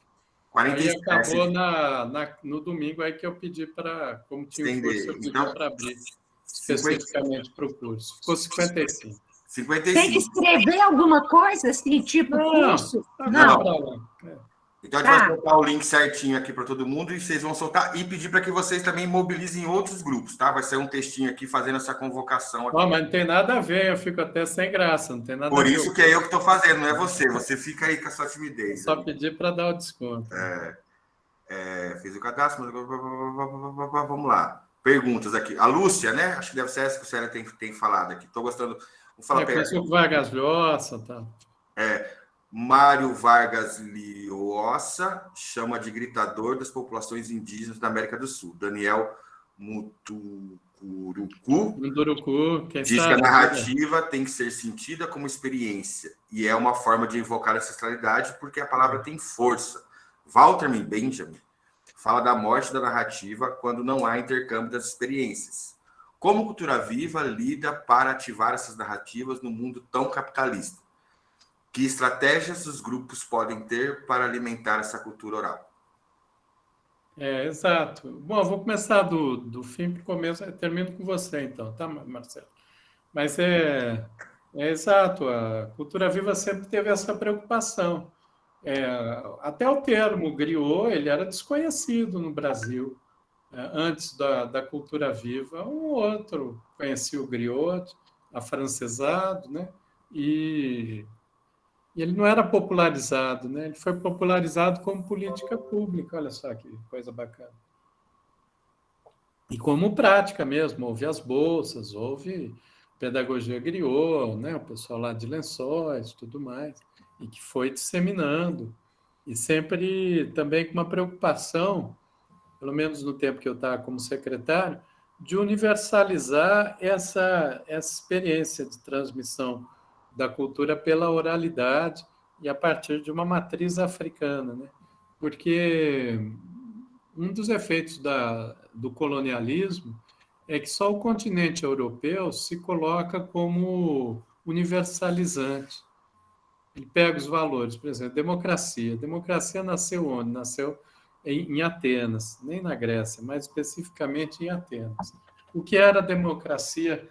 45. Aí acabou no domingo aí que eu pedi para, como tinha um curso, eu pedi para abrir especificamente para o curso. Ficou 55. 55. Tem que escrever alguma coisa, assim, tipo curso? Não. Então, a gente vai soltar o link certinho aqui para todo mundo e vocês vão soltar e pedir para que vocês também mobilizem outros grupos, tá? Vai ser um textinho aqui fazendo essa convocação aqui. Mas não tem nada a ver, eu fico até sem graça, não tem nada Por a ver. isso que é eu que estou fazendo, não é você. Você fica aí com a sua timidez. Só pedir para dar o desconto. Fiz o cadastro, vamos lá. Perguntas aqui. A Lúcia, né? Acho que deve ser essa que o Célio tem falado aqui. Estou gostando. Vou falar Conheci o Vargas Llosa, tá? Mário Vargas Llosa chama de gritador das populações indígenas da América do Sul. Daniel Munduruku diz que a narrativa tem que ser sentida como experiência e é uma forma de invocar a ancestralidade porque a palavra tem força. Walter Benjamin fala da morte da narrativa quando não há intercâmbio das experiências. Como Cultura Viva lida para ativar essas narrativas no mundo tão capitalista? Que estratégias os grupos podem ter para alimentar essa cultura oral? Exato. Bom, eu vou começar do fim para o começo, termino com você, então, tá, Marcelo? Mas é exato, a Cultura Viva sempre teve essa preocupação. Até o termo griot, ele era desconhecido no Brasil. Antes da Cultura Viva, um outro conhecia o griot, afrancesado, né? E ele não era popularizado, né? Ele foi popularizado como política pública, olha só que coisa bacana. E como prática mesmo, houve as bolsas, houve pedagogia griot, né? O pessoal lá de Lençóis, tudo mais, e que foi disseminando, e sempre também com uma preocupação, pelo menos no tempo que eu estava como secretário, de universalizar essa experiência de transmissão da cultura pela oralidade e a partir de uma matriz africana, né? Porque um dos efeitos do colonialismo é que só o continente europeu se coloca como universalizante. Ele pega os valores, por exemplo, democracia. Democracia nasceu onde? Nasceu em Atenas, nem na Grécia, mas especificamente em Atenas. O que era a democracia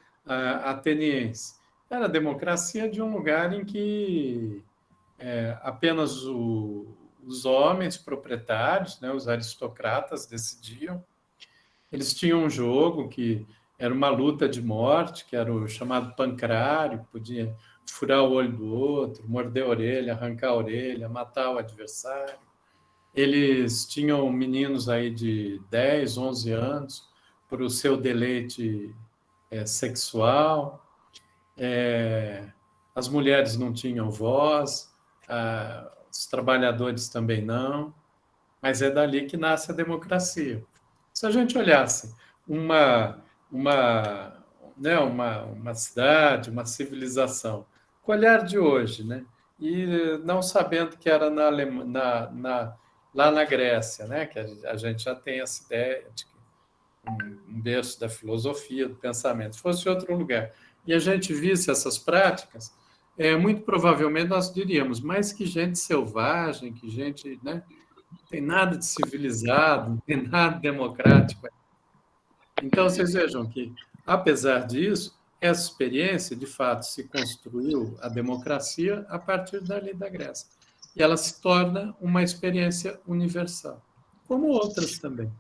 ateniense? Era a democracia de um lugar em que apenas os homens proprietários, né, os aristocratas, decidiam. Eles tinham um jogo que era uma luta de morte, que era o chamado pancrário, podia furar o olho do outro, morder a orelha, arrancar a orelha, matar o adversário. Eles tinham meninos aí de 10, 11 anos para o seu deleite sexual. As mulheres não tinham voz, os trabalhadores também não, mas é dali que nasce a democracia. Se a gente olhasse uma cidade, uma civilização, com o olhar de hoje, né? E não sabendo que era lá na Grécia, né? Que a gente já tem essa ideia de que um berço da filosofia, do pensamento, se fosse outro lugar, e a gente visse essas práticas, muito provavelmente nós diríamos, mas que gente selvagem, que gente, né, não tem nada de civilizado, não tem nada democrático. Então, vocês vejam que, apesar disso, essa experiência, de fato, se construiu a democracia a partir dali da Grécia. E ela se torna uma experiência universal, como outras também.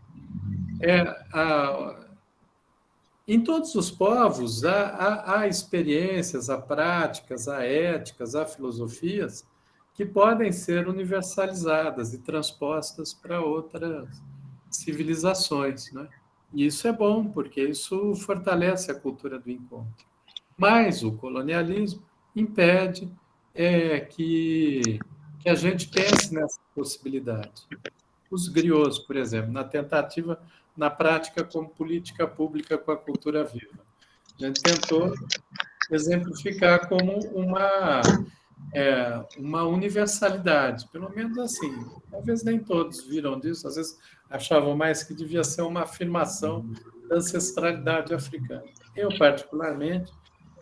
Em todos os povos, há experiências, há práticas, há éticas, há filosofias que podem ser universalizadas e transpostas para outras civilizações, né? E isso é bom, porque isso fortalece a cultura do encontro. Mas o colonialismo impede que a gente pense nessa possibilidade. Os griots, por exemplo, na prática como política pública com a cultura viva. A gente tentou exemplificar como uma universalidade, pelo menos assim. Talvez nem todos viram disso, às vezes achavam mais que devia ser uma afirmação da ancestralidade africana. Eu, particularmente,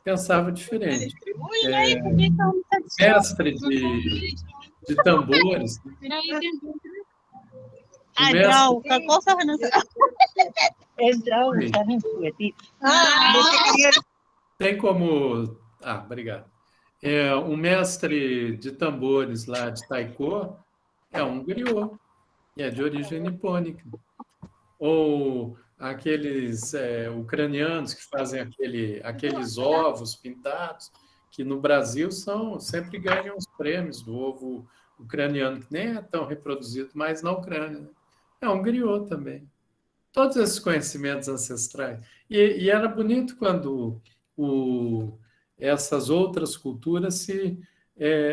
pensava diferente. Mestre de tambores. Tem como... obrigado. Um mestre de tambores lá de Taiko é um griot, e é de origem nipônica. Ou aqueles ucranianos que fazem aqueles ovos pintados, que no Brasil sempre ganham os prêmios do ovo ucraniano, que nem é tão reproduzido mais na Ucrânia. Né? É um griot também. Todos esses conhecimentos ancestrais. E era bonito quando essas outras culturas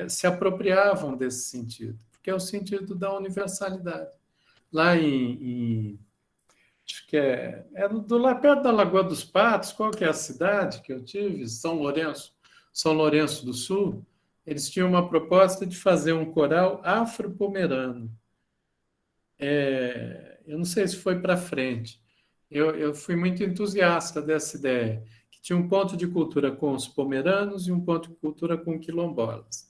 se apropriavam desse sentido, porque é o sentido da universalidade. Lá acho que lá perto da Lagoa dos Patos, qual que é a cidade que eu tive? São Lourenço do Sul. Eles tinham uma proposta de fazer um coral afro-pomerano. Eu não sei se foi para frente. Eu fui muito entusiasta dessa ideia, que tinha um ponto de cultura com os pomeranos e um ponto de cultura com quilombolas.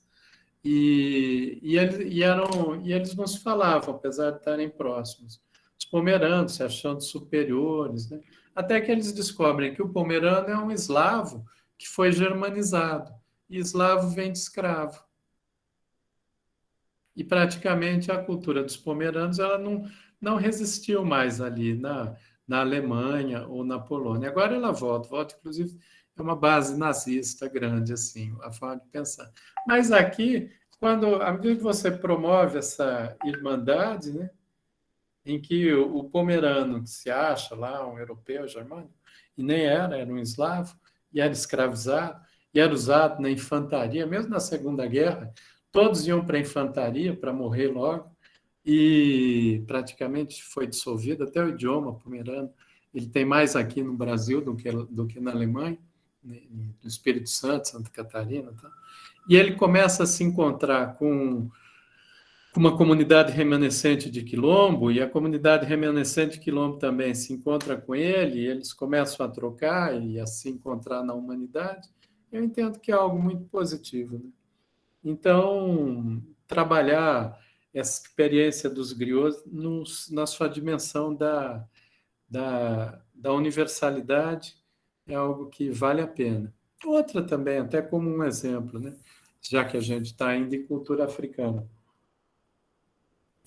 E eles não se falavam, apesar de estarem próximos. Os pomeranos se achando superiores, né? Até que eles descobrem que o pomerano é um eslavo que foi germanizado. E eslavo vem de escravo. E praticamente a cultura dos pomeranos ela não resistiu mais ali na Alemanha ou na Polônia. Agora ela volta inclusive, é uma base nazista grande, assim, a forma de pensar. Mas aqui, à medida que você promove essa irmandade, né, em que o pomerano, que se acha lá um europeu germânico, e nem era um eslavo, e era escravizado, e era usado na infantaria, mesmo na Segunda Guerra, todos iam para a infantaria para morrer logo, e praticamente foi dissolvido, até o idioma pomerano, ele tem mais aqui no Brasil do que na Alemanha, no Espírito Santo, Santa Catarina. Tá? E ele começa a se encontrar com uma comunidade remanescente de Quilombo, e a comunidade remanescente de Quilombo também se encontra com ele, e eles começam a trocar e a se encontrar na humanidade. Eu entendo que é algo muito positivo. Né? Então, trabalhar essa experiência dos griots na sua dimensão da universalidade é algo que vale a pena. Outra também, até como um exemplo, né? Já que a gente está ainda em cultura africana.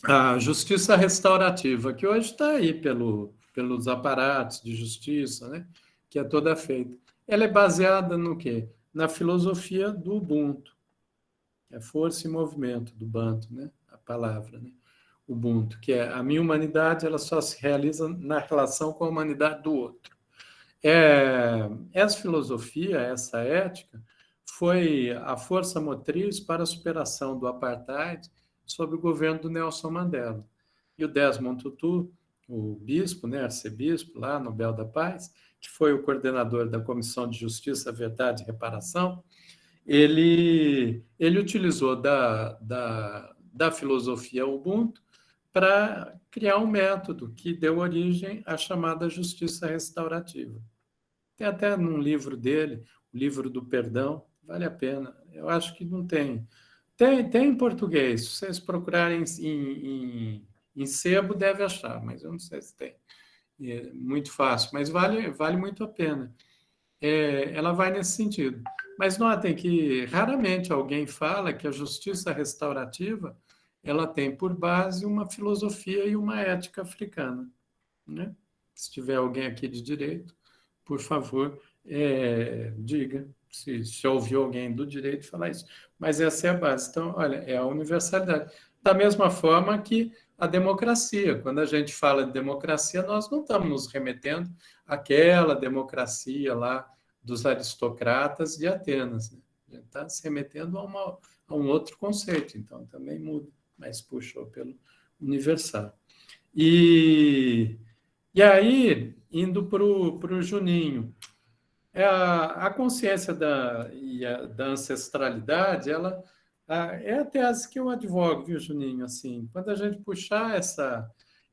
A justiça restaurativa, que hoje está aí pelos aparatos de justiça, né? Que é toda feita. Ela é baseada no quê? Na filosofia do Ubuntu. É força e movimento do Banto, né? A palavra, né? Ubuntu, que é a minha humanidade, ela só se realiza na relação com a humanidade do outro. Essa filosofia, essa ética, foi a força motriz para a superação do apartheid sob o governo do Nelson Mandela. E o Desmond Tutu, o bispo, né, arcebispo, lá, Nobel da Paz, que foi o coordenador da Comissão de Justiça, Verdade e Reparação, ele utilizou da filosofia Ubuntu para criar um método que deu origem à chamada justiça restaurativa. Tem até num livro dele, o livro do perdão, vale a pena. Eu acho que não tem. Tem em português, se vocês procurarem em sebo, deve achar, mas eu não sei se tem. É muito fácil, mas vale muito a pena. Ela vai nesse sentido. Mas notem que raramente alguém fala que a justiça restaurativa ela tem por base uma filosofia e uma ética africana, né? Se tiver alguém aqui de direito, por favor, diga se ouviu alguém do direito falar isso. Mas essa é a base. Então, olha, é a universalidade. Da mesma forma que a democracia. Quando a gente fala de democracia, nós não estamos nos remetendo àquela democracia lá dos aristocratas de Atenas, né? A gente está se remetendo a um outro conceito, então também muda, mas puxou pelo universal. E aí, indo para o Juninho, a consciência da ancestralidade, ela é a tese que eu advogo, viu, Juninho? Assim, quando a gente puxar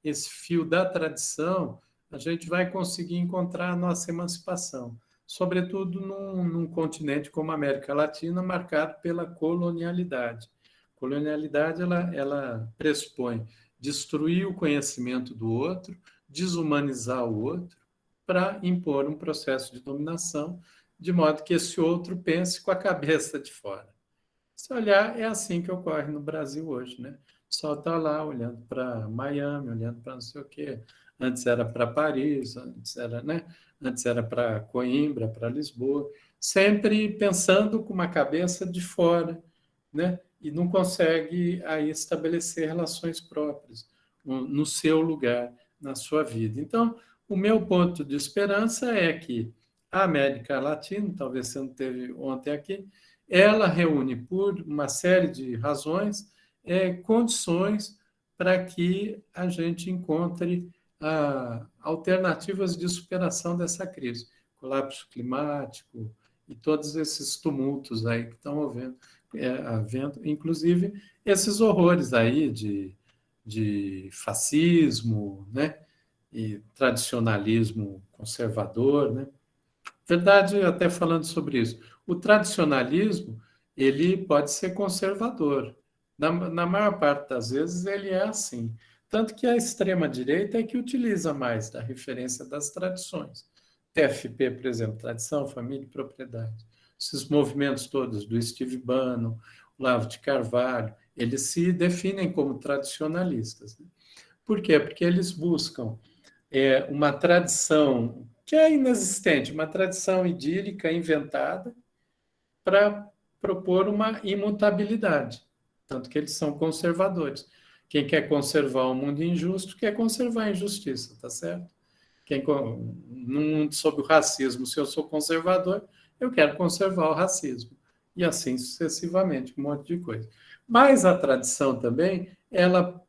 esse fio da tradição, a gente vai conseguir encontrar a nossa emancipação, sobretudo num continente como a América Latina, marcado pela colonialidade. Colonialidade, ela pressupõe destruir o conhecimento do outro, desumanizar o outro, para impor um processo de dominação, de modo que esse outro pense com a cabeça de fora. Se olhar, é assim que ocorre no Brasil hoje, né? O pessoal está lá olhando para Miami, olhando para não sei o quê. Antes era para Paris, antes era para Coimbra, para Lisboa, sempre pensando com uma cabeça de fora, né? E não consegue aí estabelecer relações próprias no seu lugar, na sua vida. Então, o meu ponto de esperança é que a América Latina, talvez você não teve ontem aqui, ela reúne, por uma série de razões, condições para que a gente encontre alternativas de superação dessa crise. Colapso climático e todos esses tumultos aí que estão havendo, inclusive esses horrores aí de fascismo, né? E tradicionalismo conservador, né? Verdade, até falando sobre isso, o tradicionalismo ele pode ser conservador. Na maior parte das vezes ele é assim. Tanto que a extrema-direita é que utiliza mais da referência das tradições. TFP, por exemplo, tradição, família e propriedade. Esses movimentos todos do Steve Bannon, Olavo de Carvalho, eles se definem como tradicionalistas, né? Por quê? Porque eles buscam uma tradição que é inexistente, uma tradição idílica inventada para propor uma imutabilidade. Tanto que eles são conservadores. Quem quer conservar o mundo injusto quer conservar a injustiça, tá certo? Num mundo sob o racismo, se eu sou conservador, eu quero conservar o racismo. E assim sucessivamente, um monte de coisa. Mas a tradição também, ela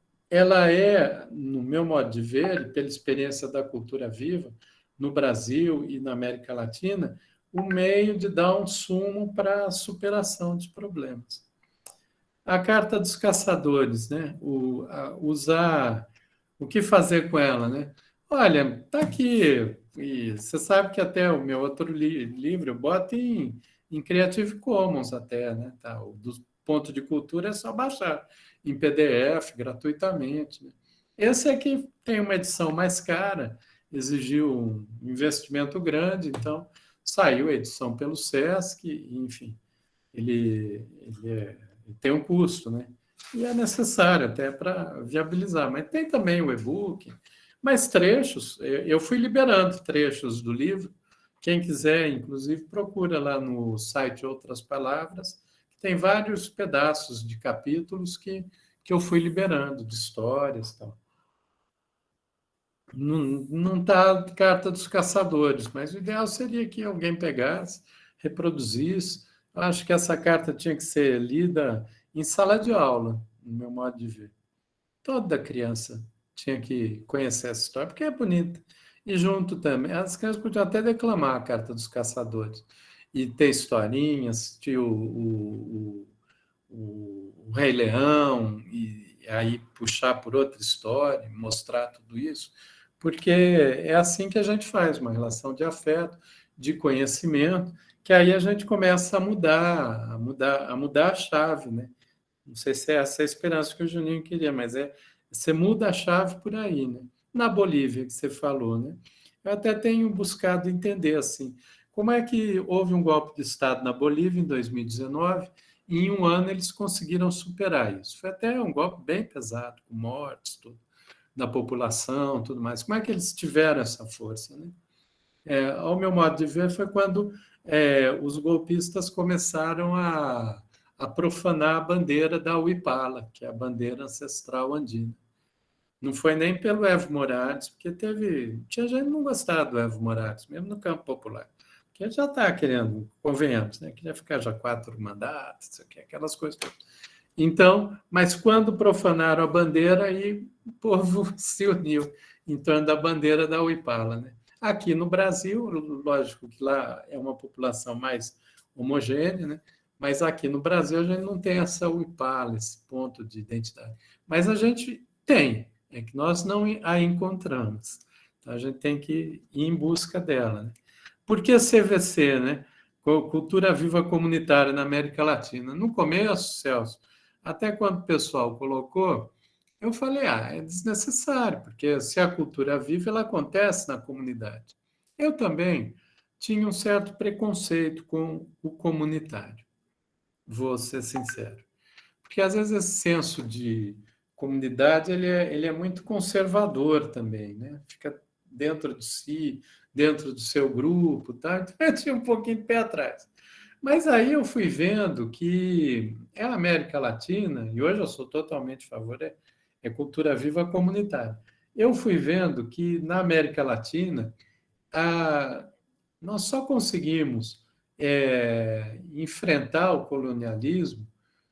é, no meu modo de ver, pela experiência da cultura viva, no Brasil e na América Latina, o meio de dar um sumo para a superação dos problemas. A Carta dos Caçadores, né? Usar o que fazer com ela, né? Olha, está aqui, e você sabe que até o meu outro livro eu boto em Creative Commons até, né? Tá, do ponto de cultura é só baixar em PDF gratuitamente, né? Esse aqui tem uma edição mais cara, exigiu um investimento grande, então saiu a edição pelo Sesc, enfim, ele tem um custo, né? E é necessário até para viabilizar, mas tem também o e-book, mas trechos, eu fui liberando trechos do livro, quem quiser, inclusive, procura lá no site Outras Palavras, que tem vários pedaços de capítulos que eu fui liberando, de histórias e tal. Não está Carta dos Caçadores, mas o ideal seria que alguém pegasse, reproduzisse. Eu acho que essa carta tinha que ser lida em sala de aula, no meu modo de ver. Toda criança tinha que conhecer essa história, porque é bonita. E junto também, as crianças podiam até declamar a Carta dos Caçadores. E ter historinhas, assistir o Rei Leão, e aí puxar por outra história, mostrar tudo isso, porque é assim que a gente faz uma relação de afeto, de conhecimento, que aí a gente começa a mudar a chave, né? Não sei se é essa a esperança que o Juninho queria, mas você muda a chave por aí, né? Na Bolívia, que você falou, né? Eu até tenho buscado entender, assim, como é que houve um golpe de Estado na Bolívia em 2019 e em um ano eles conseguiram superar isso. Foi até um golpe bem pesado, com mortes, tudo, da população, tudo mais. Como é que eles tiveram essa força, né? Ao meu modo de ver, foi quando os golpistas começaram a profanar a bandeira da Huipala, que é a bandeira ancestral andina. Não foi nem pelo Evo Morales, porque tinha gente que não gostava do Evo Morales, mesmo no campo popular. Porque ele já está querendo, convenhamos, né? Queria ficar já 4 mandatos, aquelas coisas todas. Então, mas quando profanaram a bandeira, aí o povo se uniu em torno da bandeira da Huipala, né? Aqui no Brasil, lógico que lá é uma população mais homogênea, né? Mas aqui no Brasil a gente não tem essa Huipala, esse ponto de identidade. Mas a gente tem, é que nós não a encontramos. Então a gente tem que ir em busca dela, né? Por que CVC, né? Cultura Viva Comunitária na América Latina. No começo, Celso, até quando o pessoal colocou, eu falei, é desnecessário, porque se a cultura vive, ela acontece na comunidade. Eu também tinha um certo preconceito com o comunitário, vou ser sincero. Porque às vezes esse senso de comunidade ele é muito conservador também, né? Fica dentro de si, dentro do seu grupo, tá? Então eu tinha um pouquinho de pé atrás. Mas aí eu fui vendo que a América Latina, e hoje eu sou totalmente a favor, é cultura viva comunitária. Eu fui vendo que na América Latina nós só conseguimos enfrentar o colonialismo,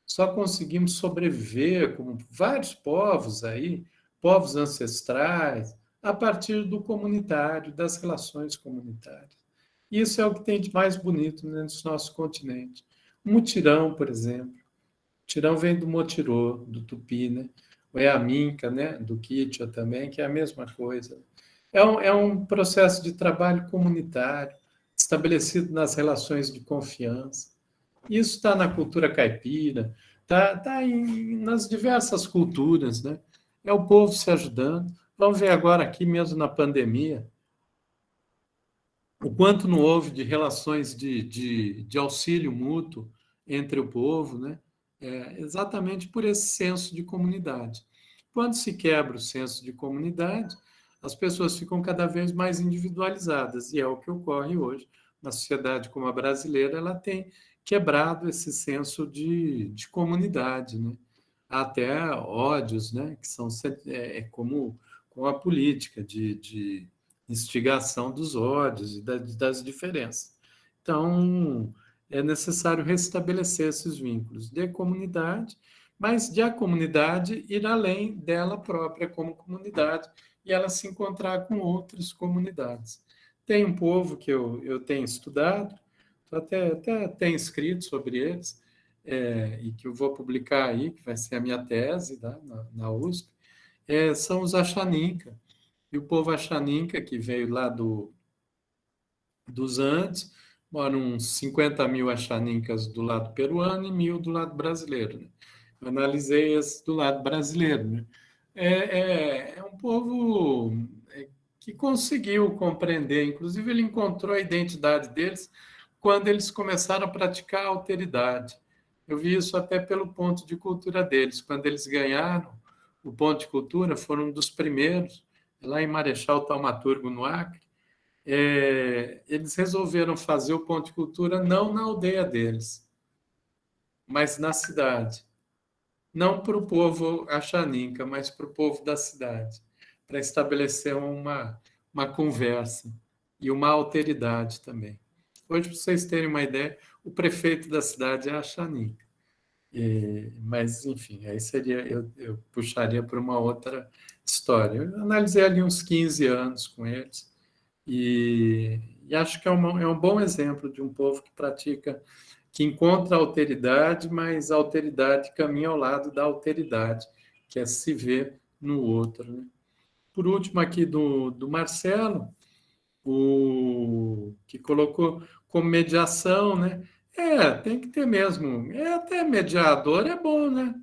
só conseguimos sobreviver como vários povos aí, povos ancestrais, a partir do comunitário, das relações comunitárias. Isso é o que tem de mais bonito nesse nosso continente. O mutirão, por exemplo. O mutirão vem do motirô, do tupi, né? Ou é a minca, né? Do quichua também, que é a mesma coisa. É um processo de trabalho comunitário, estabelecido nas relações de confiança. Isso está na cultura caipira, está nas diversas culturas, né? É o povo se ajudando. Vamos ver agora aqui mesmo na pandemia, o quanto não houve de relações de auxílio mútuo entre o povo, né? Exatamente por esse senso de comunidade. Quando se quebra o senso de comunidade, as pessoas ficam cada vez mais individualizadas, e é o que ocorre hoje. Na sociedade como a brasileira, ela tem quebrado esse senso de comunidade, né? Há até ódios, né? Que são como com a política de instigação dos ódios e das diferenças. Então, é necessário restabelecer esses vínculos de comunidade, mas de a comunidade ir além dela própria como comunidade e ela se encontrar com outras comunidades. Tem um povo que eu tenho estudado, até tenho escrito sobre eles, e que eu vou publicar aí, que vai ser a minha tese, tá, na USP, são os Axaninca. E o povo Axaninca, que veio lá dos Andes, moram uns 50 mil Axanincas do lado peruano e 1.000 do lado brasileiro. Né? Eu analisei esse do lado brasileiro. Né? É um povo que conseguiu compreender, inclusive ele encontrou a identidade deles quando eles começaram a praticar a alteridade. Eu vi isso até pelo ponto de cultura deles. Quando eles ganharam o ponto de cultura, foram um dos primeiros, lá em Marechal Thaumaturgo, no Acre, eles resolveram fazer o ponto de cultura não na aldeia deles, mas na cidade. Não para o povo axaninca, mas para o povo da cidade, para estabelecer uma conversa e uma alteridade também. Hoje, para vocês terem uma ideia, o prefeito da cidade é axaninca. Mas, enfim, aí eu puxaria para uma outra história. Eu analisei ali uns 15 anos com eles e acho que é um bom exemplo de um povo que pratica, que encontra a alteridade, mas a alteridade caminha ao lado da alteridade, que é se ver no outro. Né? Por último, aqui do Marcelo, que colocou como mediação, né? Tem que ter mesmo. Até mediador é bom, né?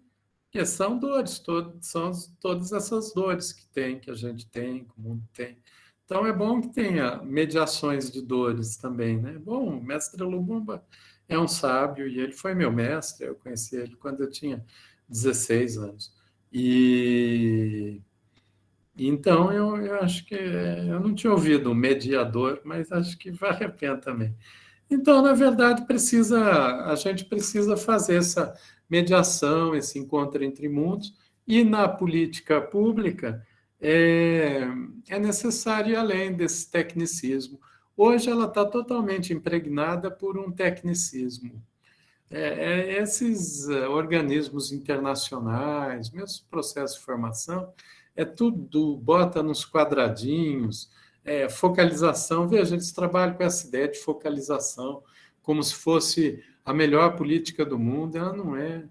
Porque são dores, são todas essas dores que a gente tem, que o mundo tem. Então, é bom que tenha mediações de dores também, né? Bom, o mestre Lumumba é um sábio e ele foi meu mestre, eu conheci ele quando eu tinha 16 anos. Então, eu acho que eu não tinha ouvido um mediador, mas acho que vale a pena também. Então, na verdade, a gente precisa fazer essa mediação, esse encontro entre mundos, e na política pública é, é necessário ir além desse tecnicismo. Hoje ela está totalmente impregnada por um tecnicismo. Esses organismos internacionais, mesmo processo de formação, tudo bota nos quadradinhos, focalização. Veja, eles trabalham com essa ideia de focalização, como se fosse a melhor política do mundo. Ela não é.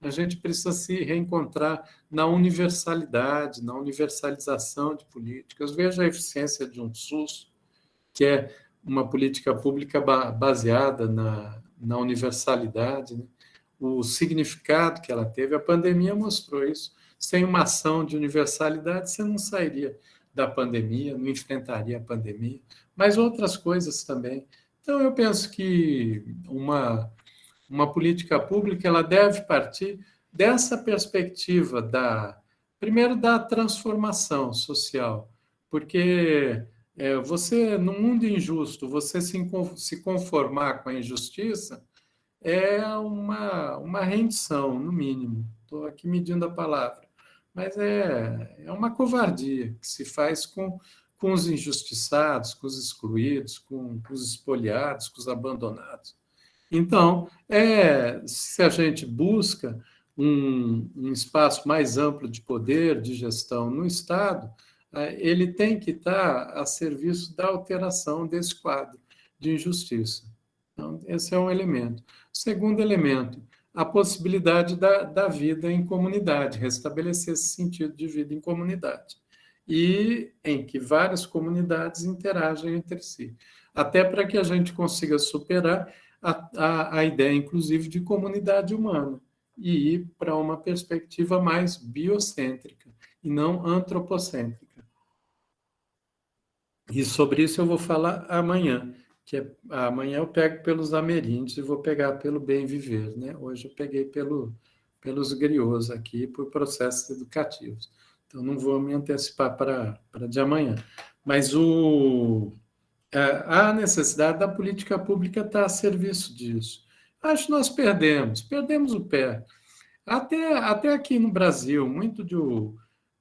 A gente precisa se reencontrar na universalidade, na universalização de políticas. Veja a eficiência de um SUS, que é uma política pública baseada na universalidade, né? O significado que ela teve. A pandemia mostrou isso. Sem uma ação de universalidade, você não sairia da pandemia, não enfrentaria a pandemia, mas outras coisas também. Então, eu penso que uma política pública ela deve partir dessa perspectiva primeiro, da transformação social, porque você, num mundo injusto, você se conformar com a injustiça é uma rendição, no mínimo. Estou aqui medindo a palavra. Mas é uma covardia que se faz com os injustiçados, com os excluídos, com os espoliados, com os abandonados. Então, se a gente busca um espaço mais amplo de poder, de gestão no Estado, ele tem que estar a serviço da alteração desse quadro de injustiça. Então, esse é um elemento. Segundo elemento, a possibilidade da vida em comunidade, restabelecer esse sentido de vida em comunidade, e em que várias comunidades interagem entre si, até para que a gente consiga superar a ideia, inclusive, de comunidade humana, e ir para uma perspectiva mais biocêntrica, e não antropocêntrica. E sobre isso eu vou falar amanhã, amanhã eu pego pelos ameríndios e vou pegar pelo bem viver, né? Hoje eu peguei pelos griots aqui, por processos educativos. Então, não vou me antecipar para de amanhã. Mas a necessidade da política pública está a serviço disso. Acho que nós perdemos o pé. Até aqui no Brasil, muito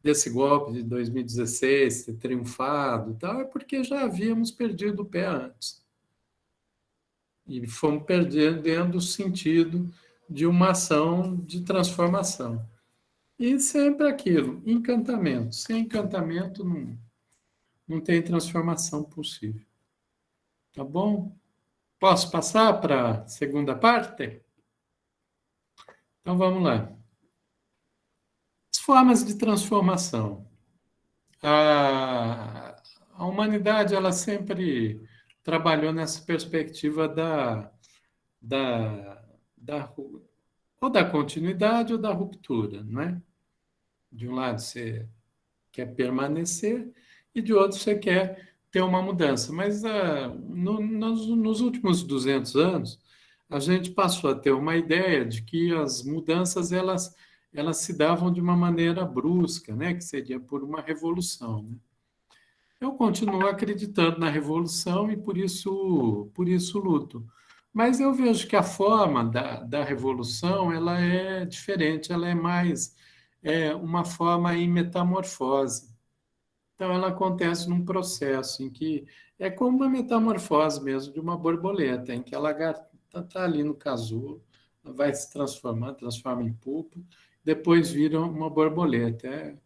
desse golpe de 2016 ter triunfado e tal, é porque já havíamos perdido o pé antes. E fomos perdendo o sentido de uma ação de transformação. E sempre aquilo, encantamento. Sem encantamento não tem transformação possível. Tá bom? Posso passar para a segunda parte? Então vamos lá. As formas de transformação. A humanidade ela sempre trabalhou nessa perspectiva ou da continuidade ou da ruptura, não é? De um lado você quer permanecer e de outro você quer ter uma mudança. Mas nos últimos 200 anos, a gente passou a ter uma ideia de que as mudanças elas se davam de uma maneira brusca, né? Que seria por uma revolução, né? Eu continuo acreditando na revolução e por isso luto. Mas eu vejo que a forma da revolução ela é diferente, ela é mais uma forma em metamorfose. Então, ela acontece num processo em que é como uma metamorfose mesmo de uma borboleta, em que a lagarta está ali no casulo, vai se transforma em pupa, depois vira uma borboleta.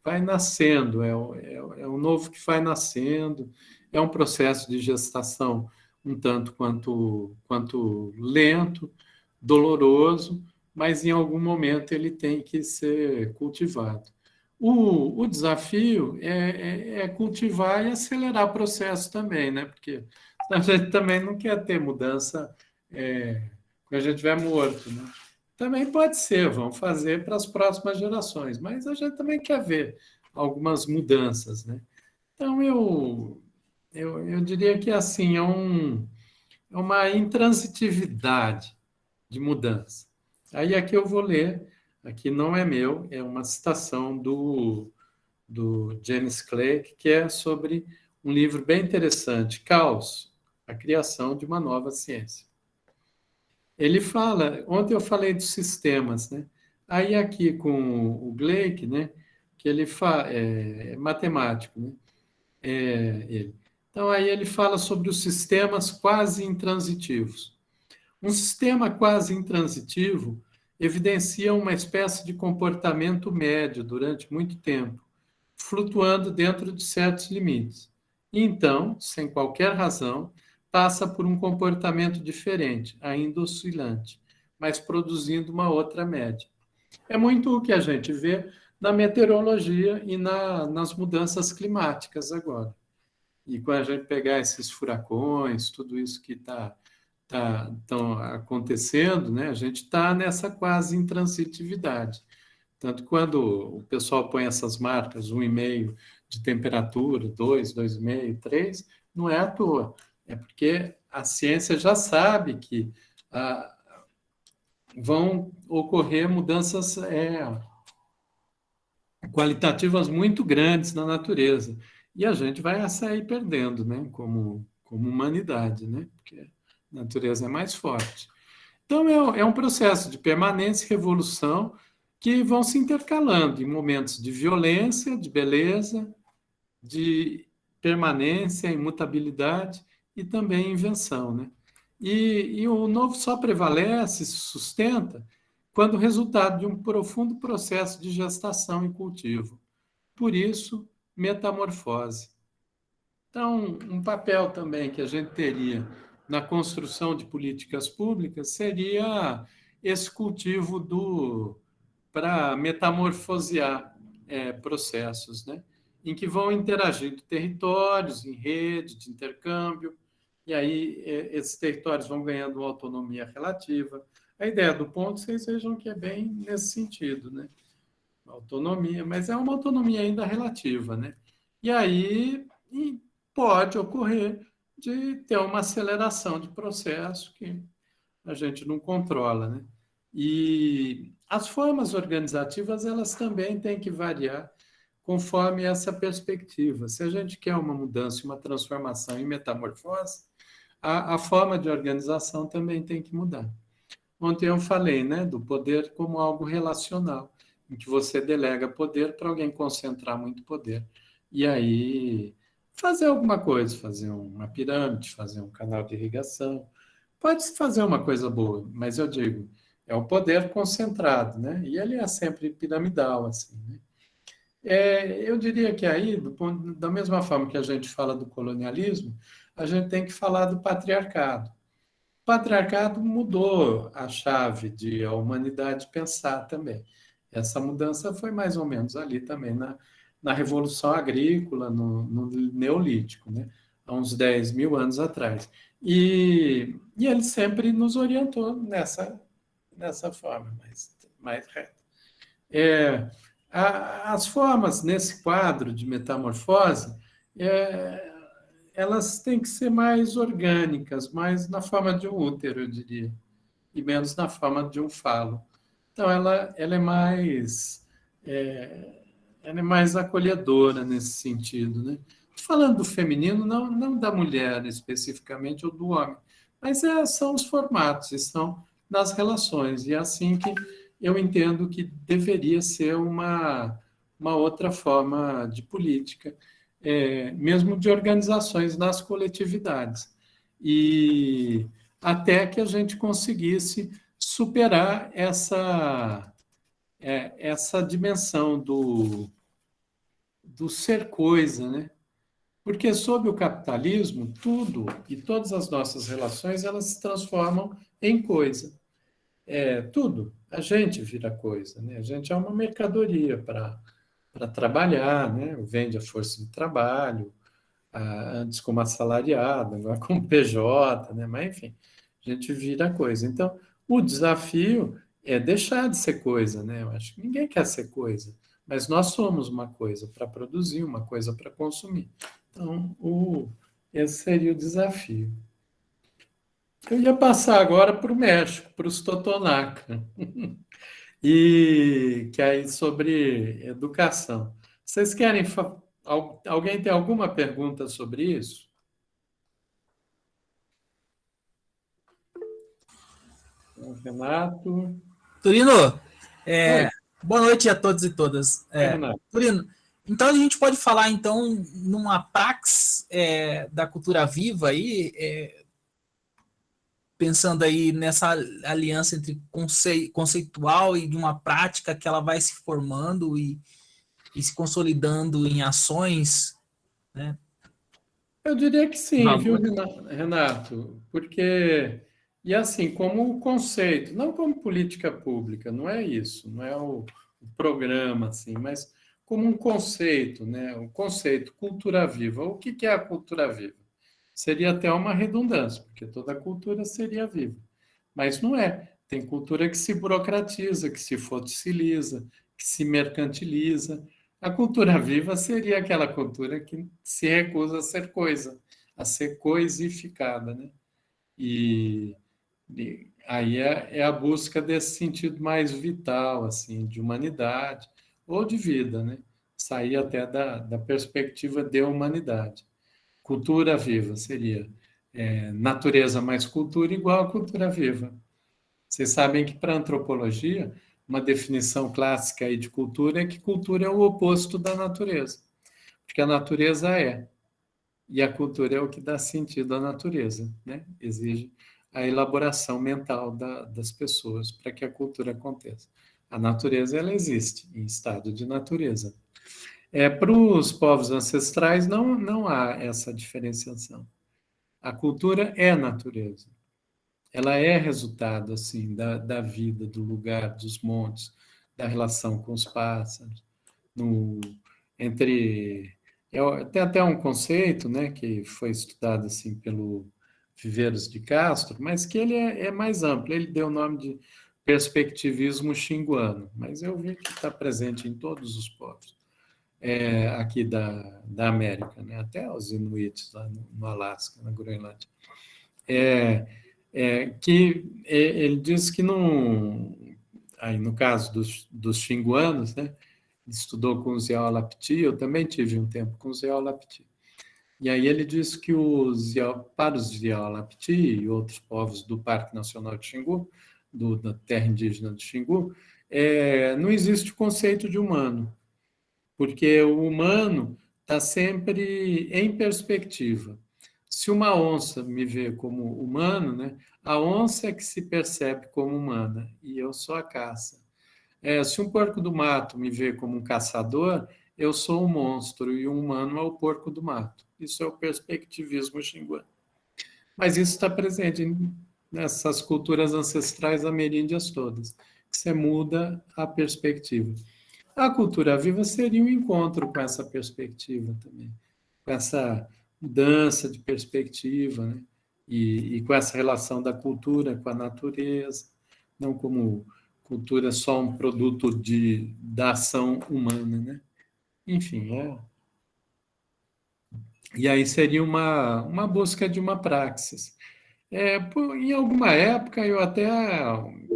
Vai nascendo, é o novo que vai nascendo, é um processo de gestação um tanto quanto lento, doloroso, mas em algum momento ele tem que ser cultivado. O desafio é cultivar e acelerar o processo também, né? Porque A gente também não quer ter mudança quando a gente estiver morto, né? Também pode ser, vamos fazer para as próximas gerações, mas a gente também quer ver algumas mudanças, né? Então, eu diria que assim, é uma intransitividade de mudança. Aí aqui eu vou ler, aqui não é meu, é uma citação do James Clerk, que é sobre um livro bem interessante, Caos, a criação de uma nova ciência. Ele fala, ontem eu falei dos sistemas, né? Aí aqui com o Gleick, né? Que ele é matemático, né? Ele. Então aí ele fala sobre os sistemas quase intransitivos. Um sistema quase intransitivo evidencia uma espécie de comportamento médio durante muito tempo, flutuando dentro de certos limites. E então, sem qualquer razão, passa por um comportamento diferente, ainda oscilante, mas produzindo uma outra média. É muito o que a gente vê na meteorologia e nas mudanças climáticas agora. E quando a gente pegar esses furacões, tudo isso que estão acontecendo, né, a gente está nessa quase intransitividade. Tanto quando o pessoal põe essas marcas, 1,5 de temperatura, 2, 2,5, 3, não é à toa. É porque a ciência já sabe que vão ocorrer mudanças qualitativas muito grandes na natureza. E a gente vai sair perdendo, né? Como humanidade, né? Porque a natureza é mais forte. Então, é um processo de permanência e revolução que vão se intercalando em momentos de violência, de beleza, de permanência, imutabilidade e também invenção, né? E o novo só prevalece, se sustenta, quando resultado de um profundo processo de gestação e cultivo. Por isso, metamorfose. Então, um papel também que a gente teria na construção de políticas públicas seria esse cultivo para metamorfosear processos, né? Em que vão interagindo territórios em rede de intercâmbio, e aí esses territórios vão ganhando uma autonomia relativa. A ideia do ponto, vocês vejam que é bem nesse sentido, né? Autonomia, mas é uma autonomia ainda relativa, né? E aí pode ocorrer de ter uma aceleração de processo que a gente não controla, né? E as formas organizativas, elas também têm que variar conforme essa perspectiva. Se a gente quer uma mudança, uma transformação e metamorfose, a forma de organização também tem que mudar. Ontem eu falei, né, do poder como algo relacional, em que você delega poder para alguém concentrar muito poder. E aí fazer alguma coisa, fazer uma pirâmide, fazer um canal de irrigação. Pode-se fazer uma coisa boa, mas eu digo, é o poder concentrado, né? E ele é sempre piramidal, assim, né? Eu diria que aí, da mesma forma que a gente fala do colonialismo, a gente tem que falar do patriarcado. O patriarcado mudou a chave de a humanidade pensar também. Essa mudança foi mais ou menos ali também na Revolução Agrícola, no Neolítico, né? Há uns 10 mil anos atrás. E ele sempre nos orientou nessa forma mais reta. As formas nesse quadro de metamorfose, elas têm que ser mais orgânicas, mais na forma de um útero, eu diria, e menos na forma de um falo. Então, ela é mais acolhedora nesse sentido, né? Falando do feminino, não da mulher especificamente, ou do homem, mas são os formatos, estão nas relações, e é assim que eu entendo que deveria ser uma outra forma de política, mesmo de organizações nas coletividades. E até que a gente conseguisse superar essa dimensão do ser coisa, né? Porque sob o capitalismo, tudo e todas as nossas relações, elas se transformam em coisa. Tudo. A gente vira coisa, né? A gente é uma mercadoria para trabalhar, né? Vende a força de trabalho, antes como assalariado, agora como PJ, né? Mas, enfim, a gente vira coisa. Então, o desafio é deixar de ser coisa, né? Eu acho que ninguém quer ser coisa, mas nós somos uma coisa para produzir, uma coisa para consumir. Então, esse seria o desafio. Eu ia passar agora para o México, para os Totonaca, e que aí sobre educação. Vocês querem alguém tem alguma pergunta sobre isso? Renato. Turino, Oi, boa noite a todos e todas. oi, Renato. Turino, então a gente pode falar então numa praxis da cultura viva aí, pensando aí nessa aliança entre conceitual e de uma prática que ela vai se formando e se consolidando em ações, né? Eu diria que sim, viu, Valores. Renato? Porque, e assim, como conceito, não como política pública, não é isso, não é o programa, assim, mas como um conceito, né? O conceito cultura viva. O que é a cultura viva? Seria até uma redundância, porque toda cultura seria viva. Mas não é. Tem cultura que se burocratiza, que se fossiliza, que se mercantiliza. A cultura viva seria aquela cultura que se recusa a ser coisa, a ser coisificada, né? E aí é a busca desse sentido mais vital, assim, de humanidade ou de vida, né? Sair até da perspectiva de humanidade. Cultura viva seria natureza mais cultura igual a cultura viva. Vocês sabem que, para a antropologia, uma definição clássica aí de cultura é que cultura é o oposto da natureza, porque a natureza é, e a cultura é o que dá sentido à natureza, né? Exige a elaboração mental das pessoas para que a cultura aconteça. A natureza, ela existe em estado de natureza. Para os povos ancestrais, não há essa diferenciação. A cultura é natureza. Ela é resultado assim da vida, do lugar, dos montes, da relação com os pássaros, no, entre tem até um conceito, né, que foi estudado assim pelo Viveiros de Castro, mas que ele é mais amplo. Ele deu o nome de perspectivismo xinguano, mas eu vi que está presente em todos os povos aqui da América, né, até os Inuits lá no Alasca, na Groenlândia. Ele diz que não, aí no caso dos xinguanos, né, estudou com os Yaolapti, eu também tive um tempo com os Yaolapti. E aí ele diz que para os Yaolapti e outros povos do Parque Nacional de Xingu, da terra indígena do Xingu, não existe o conceito de humano, porque o humano está sempre em perspectiva. Se uma onça me vê como humano, né, a onça é que se percebe como humana, e eu sou a caça. Se um porco do mato me vê como um caçador, eu sou um monstro, e um humano é o porco do mato. Isso é o perspectivismo xinguano. Mas isso está presente nessas culturas ancestrais ameríndias todas, que você muda a perspectiva. A cultura viva seria um encontro com essa perspectiva também, com essa mudança de perspectiva, né? E com essa relação da cultura com a natureza, não como cultura só um produto da ação humana, né? Enfim, e aí seria uma busca de uma praxis. Em alguma época, eu até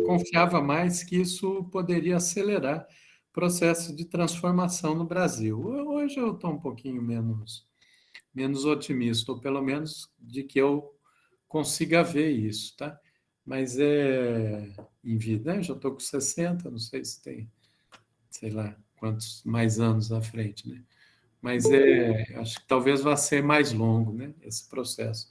confiava mais que isso poderia acelerar o processo de transformação no Brasil. Hoje eu estou um pouquinho menos otimista, ou pelo menos de que eu consiga ver isso, tá? Mas em vida, né? Já estou com 60, não sei se tem, sei lá, quantos mais anos à frente, né? Mas acho que talvez vá ser mais longo, né, esse processo.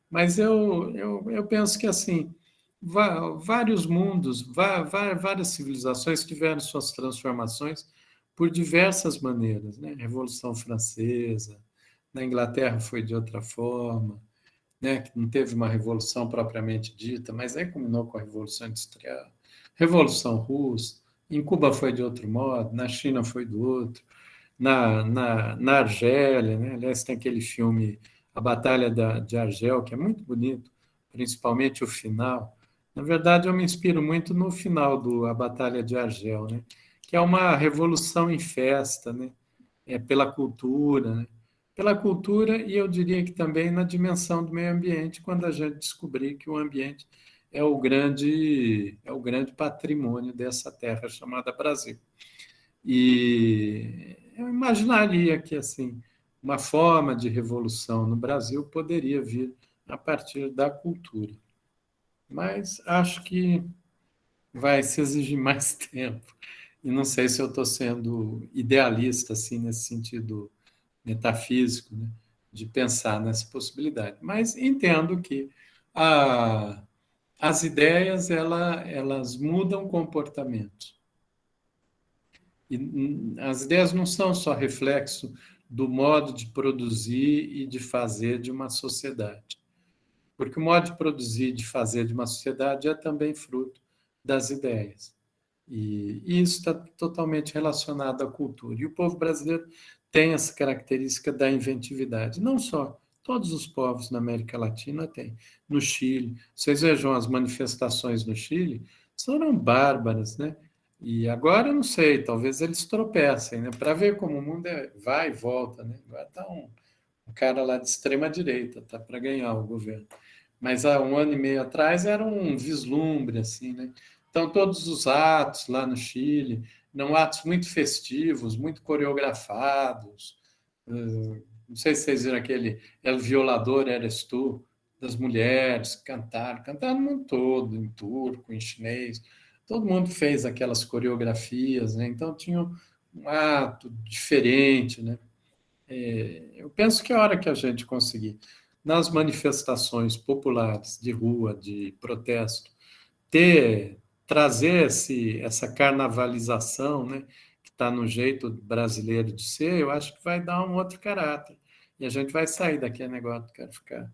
Mas eu penso que, assim, vários mundos, várias civilizações tiveram suas transformações por diversas maneiras, né? Revolução Francesa, na Inglaterra foi de outra forma, né? Que não teve uma revolução propriamente dita, mas aí combinou com a Revolução Industrial. Revolução Russa, em Cuba foi de outro modo, na China foi do outro. na Argélia, né? Aliás, tem aquele filme A Batalha de Argel, que é muito bonito, principalmente o final. Na verdade, eu me inspiro muito no final do A Batalha de Argel, né? Que é uma revolução em festa, né? Pela cultura, né? Pela cultura e eu diria que também na dimensão do meio ambiente, quando a gente descobrir que o ambiente é o grande patrimônio dessa terra chamada Brasil. E eu imaginaria que assim uma forma de revolução no Brasil poderia vir a partir da cultura. Mas acho que vai se exigir mais tempo. E não sei se eu estou sendo idealista assim nesse sentido metafísico, né, de pensar nessa possibilidade. Mas entendo que a, as ideias elas mudam comportamentos. E as ideias não são só reflexo do modo de produzir e de fazer de uma sociedade. Porque o modo de produzir e de fazer de uma sociedade é também fruto das ideias. E isso está totalmente relacionado à cultura. E o povo brasileiro tem essa característica da inventividade. Não só, todos os povos na América Latina têm. No Chile, vocês vejam as manifestações no Chile, foram bárbaras, né? E agora eu não sei, talvez eles tropecem, né? Para ver como o mundo vai e volta, né? Agora está um cara lá de extrema direita, tá para ganhar o governo. Mas há um ano e meio atrás era um vislumbre, assim, né? Então, todos os atos lá no Chile, não atos muito festivos, muito coreografados. Não sei se vocês viram aquele El Violador Eres Tu, das mulheres, cantaram no mundo todo, em turco, em chinês. Todo mundo fez aquelas coreografias, né? Então, tinha um ato diferente, né? Eu penso que a hora que a gente conseguir, nas manifestações populares de rua, de protesto, trazer essa carnavalização, né, que está no jeito brasileiro de ser, eu acho que vai dar um outro caráter. E a gente vai sair daquele negócio que quero ficar.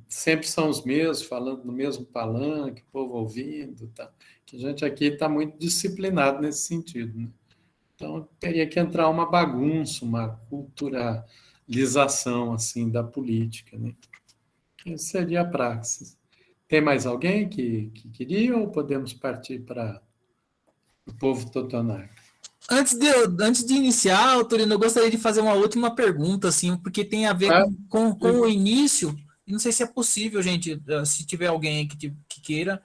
Sempre são os mesmos, falando no mesmo palanque, o povo ouvindo. Tá. Que a gente aqui está muito disciplinado nesse sentido. Né? Então, teria que entrar uma bagunça, uma culturalização assim, da política. Né? Isso seria a praxis. Tem mais alguém que queria ou podemos partir para o povo totonaco? Antes de iniciar, Torino, eu gostaria de fazer uma última pergunta, assim, porque tem a ver com o início. Não sei se é possível, gente, se tiver alguém aí que queira,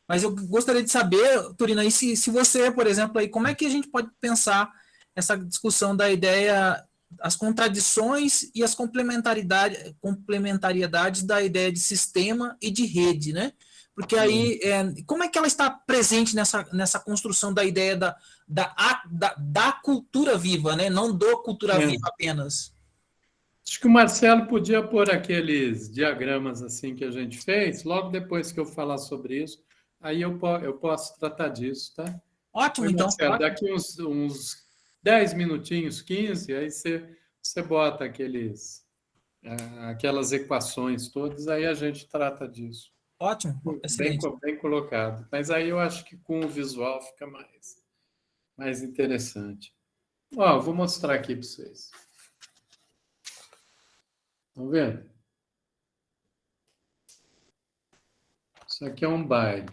mas eu gostaria de saber, Torino, aí se você, por exemplo, aí, como é que a gente pode pensar essa discussão da ideia, as contradições e as complementariedades da ideia de sistema e de rede, né? Porque aí, como é que ela está presente nessa construção da ideia da cultura viva, né? Não do cultura viva apenas. Acho que o Marcelo podia pôr aqueles diagramas assim que a gente fez, logo depois que eu falar sobre isso, aí eu posso tratar disso, tá? Ótimo, então. Marcelo, daqui uns 10 minutinhos, 15, aí você bota aquelas equações todas, aí a gente trata disso. Ótimo, excelente. Bem colocado. Mas aí eu acho que com o visual fica mais interessante. Ó, vou mostrar aqui para vocês. Estão vendo? Isso aqui é um baile.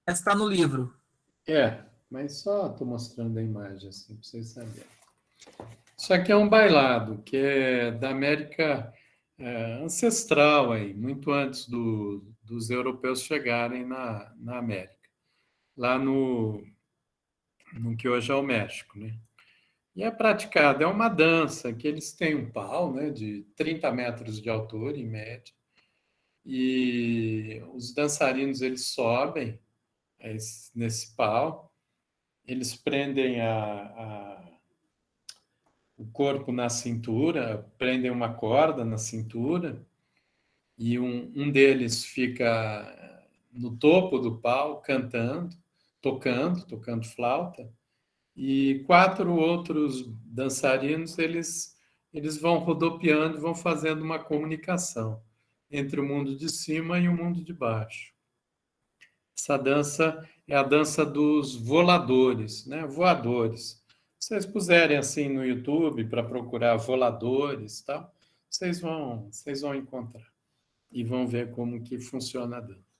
Essa está no livro. Mas só estou mostrando a imagem assim para vocês saberem. Isso aqui é um bailado, que é da América ancestral, aí, muito antes dos europeus chegarem na América, lá no que hoje é o México. Né? E é praticado, é uma dança, que eles têm um pau, né, de 30 metros de altura, em média, e os dançarinos eles sobem nesse pau, eles prendem o corpo na cintura, prendem uma corda na cintura, e um deles fica no topo do pau, cantando, tocando flauta, e 4 outros dançarinos, eles vão rodopiando, vão fazendo uma comunicação entre o mundo de cima e o mundo de baixo. Essa dança é a dança dos voladores, né? Voadores. vocês puserem assim no YouTube para procurar voladores e tal, vocês vão encontrar e vão ver como que funciona a dança.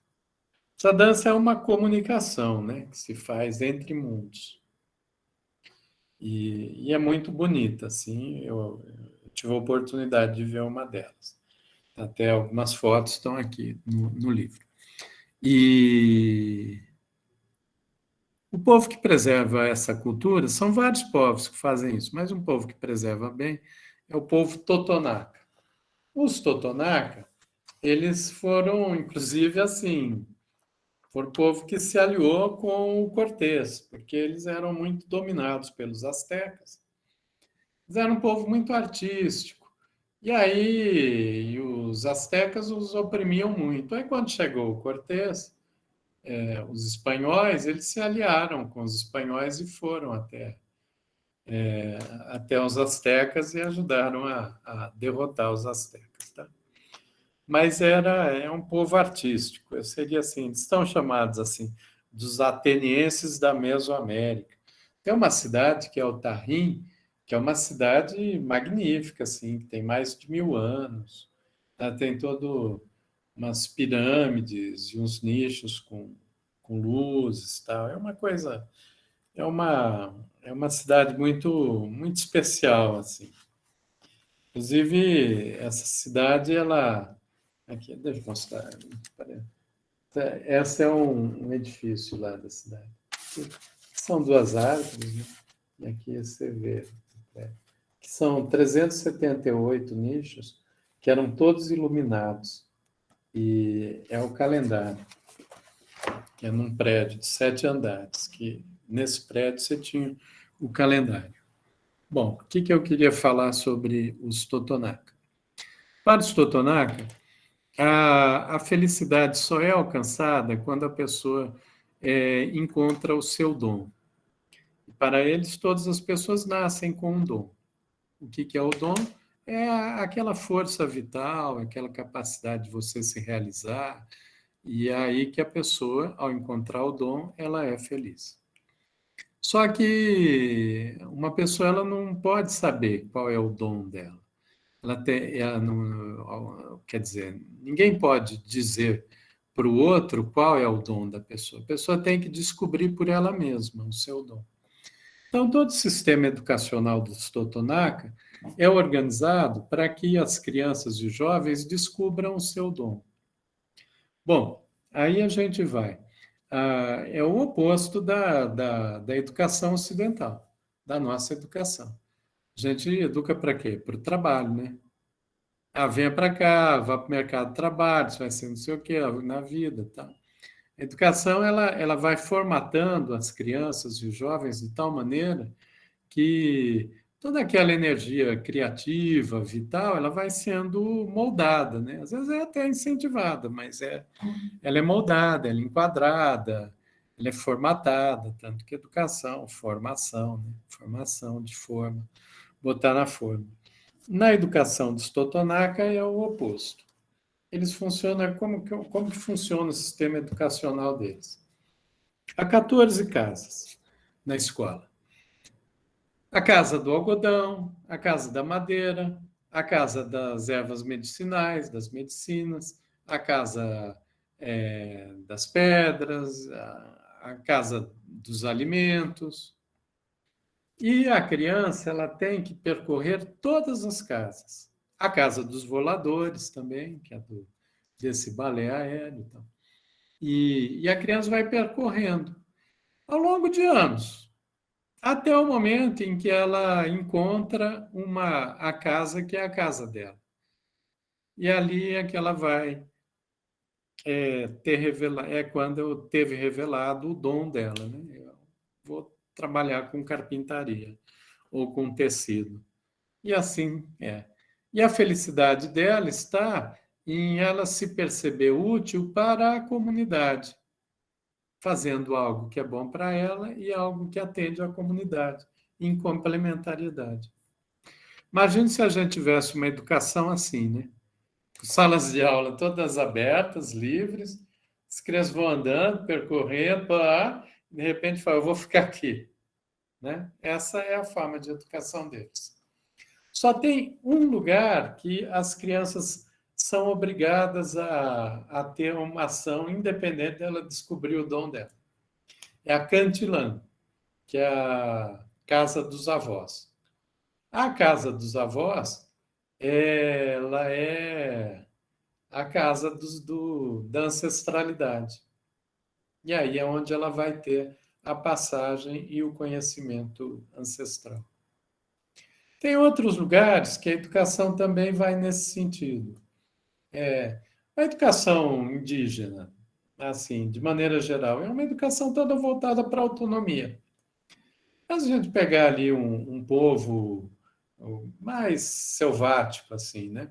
Essa dança é uma comunicação, né, que se faz entre mundos. E é muito bonita, assim, eu tive a oportunidade de ver uma delas. Até algumas fotos estão aqui no livro. E o povo que preserva essa cultura, são vários povos que fazem isso, mas um povo que preserva bem é o povo Totonaca. Os Totonaca, eles foram, inclusive, assim, foi o povo que se aliou com o Cortés, porque eles eram muito dominados pelos astecas. Eles eram um povo muito artístico. E aí os astecas os oprimiam muito. Aí quando chegou o Cortés, os espanhóis, eles se aliaram com os espanhóis e foram até os astecas e ajudaram a derrotar os astecas. Tá? Mas é um povo artístico. Eu seria assim, eles estão chamados assim dos atenienses da Mesoamérica. Tem uma cidade que é o Tarim, que é uma cidade magnífica, assim, que tem mais de 1000 anos. Tá? Tem todo umas pirâmides e uns nichos com luzes, tal. É uma coisa, é uma cidade muito especial, assim. Inclusive, essa cidade, ela aqui, deixa eu mostrar. Essa é um edifício lá da cidade. São 2 árvores, né? E aqui você vê que são 378 nichos que eram todos iluminados. E é o calendário, que é num prédio de 7 andares, que nesse prédio você tinha o calendário. Bom, o que eu queria falar sobre os Totonaca? Para os Totonaca, a felicidade só é alcançada quando a pessoa encontra o seu dom. Para eles, todas as pessoas nascem com um dom. O que é o dom? É aquela força vital, aquela capacidade de você se realizar, e é aí que a pessoa, ao encontrar o dom, ela é feliz. Só que uma pessoa ela não pode saber qual é o dom dela. Ela não, quer dizer, ninguém pode dizer para o outro qual é o dom da pessoa. A pessoa tem que descobrir por ela mesma o seu dom. Então, todo o sistema educacional dos Totonaca é organizado para que as crianças e os jovens descubram o seu dom. Bom, aí a gente vai. É o oposto da educação ocidental, da nossa educação. A gente educa para quê? Para o trabalho, né? Venha para cá, vá para o mercado de trabalho, você vai ser não sei o quê na vida, tá? A educação ela vai formatando as crianças e os jovens de tal maneira que toda aquela energia criativa, vital, ela vai sendo moldada, né? Às vezes é até incentivada, mas ela é moldada, ela é enquadrada, ela é formatada, tanto que educação, formação, né? Formação de forma, botar na forma. Na educação dos Totonaca é o oposto. Eles funcionam, como que funciona o sistema educacional deles? Há 14 casas na escola. A casa do algodão, a casa da madeira, a casa das ervas medicinais, das medicinas, a casa das pedras, a casa dos alimentos. E a criança ela tem que percorrer todas as casas. A casa dos voladores também, que é desse balé aéreo. Então. E a criança vai percorrendo ao longo de anos, até o momento em que ela encontra a casa que é a casa dela. E ali é que ela vai quando teve revelado o dom dela. Né? Eu vou trabalhar com carpintaria ou com tecido. E assim é. E a felicidade dela está em ela se perceber útil para a comunidade, fazendo algo que é bom para ela e algo que atende à comunidade, em complementariedade. Imagine se a gente tivesse uma educação assim, né? Salas de aula todas abertas, livres, as crianças vão andando, percorrendo, de repente fala, eu vou ficar aqui. né? Essa é a forma de educação deles. Só tem um lugar que as crianças são obrigadas a ter uma ação independente dela descobrir o dom dela. É a Cantilã, que é a casa dos avós. A casa dos avós, ela é a casa da ancestralidade. E aí é onde ela vai ter a passagem e o conhecimento ancestral. Tem outros lugares que a educação também vai nesse sentido. A educação indígena, assim, de maneira geral, é uma educação toda voltada para a autonomia. Mas a gente pegar ali um povo mais selvático, assim, né?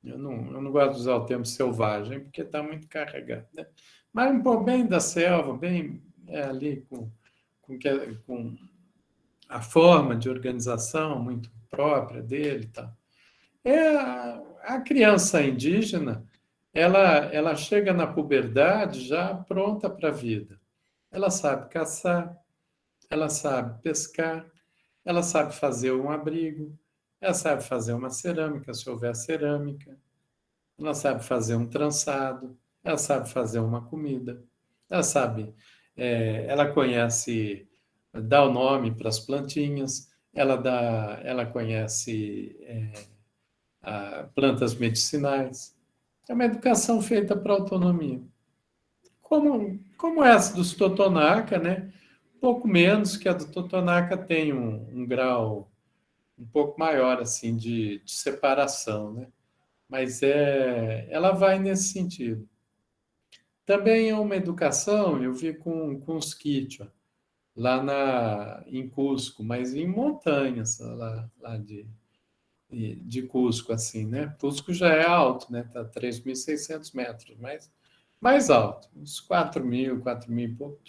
Eu não gosto de usar o termo selvagem, porque está muito carregado, né? Mas um pouco bem da selva, bem ali com a forma de organização muito própria dele e tal. A criança indígena, ela chega na puberdade já pronta para a vida. Ela sabe caçar, ela sabe pescar, ela sabe fazer um abrigo, ela sabe fazer uma cerâmica, se houver cerâmica, ela sabe fazer um trançado, ela sabe fazer uma comida, ela sabe, ela conhece, dá o nome para as plantinhas, ela conhece plantas medicinais. É uma educação feita para autonomia. Como essa dos Totonaca, né? Pouco menos que a do Totonaca tem um grau um pouco maior assim de separação, né? Mas ela vai nesse sentido. Também é uma educação, eu vi com os Quichua, lá em Cusco, mas em montanhas, lá de Cusco, assim, né? Cusco já é alto, né? Está 3.600 metros, mas mais alto, uns 4.000 e pouco.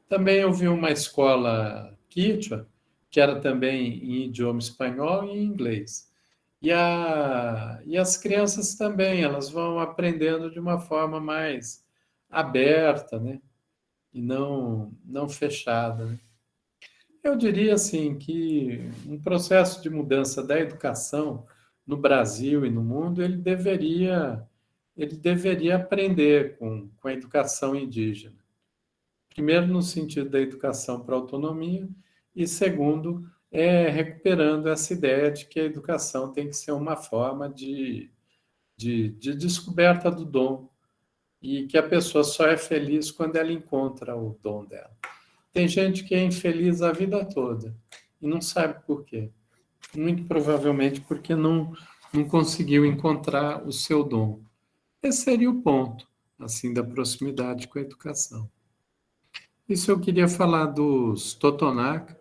Também eu vi uma escola Quichua, que era também em idioma espanhol e em inglês. E as crianças também, elas vão aprendendo de uma forma mais aberta, né? E não fechada, né? Eu diria assim que um processo de mudança da educação no Brasil e no mundo, ele deveria aprender com a educação indígena. Primeiro, no sentido da educação para a autonomia, e segundo, recuperando essa ideia de que a educação tem que ser uma forma de descoberta do dom, e que a pessoa só é feliz quando ela encontra o dom dela. Tem gente que é infeliz a vida toda e não sabe por quê. Muito provavelmente porque não conseguiu encontrar o seu dom. Esse seria o ponto, assim, da proximidade com a educação. Isso eu queria falar dos Totonaca,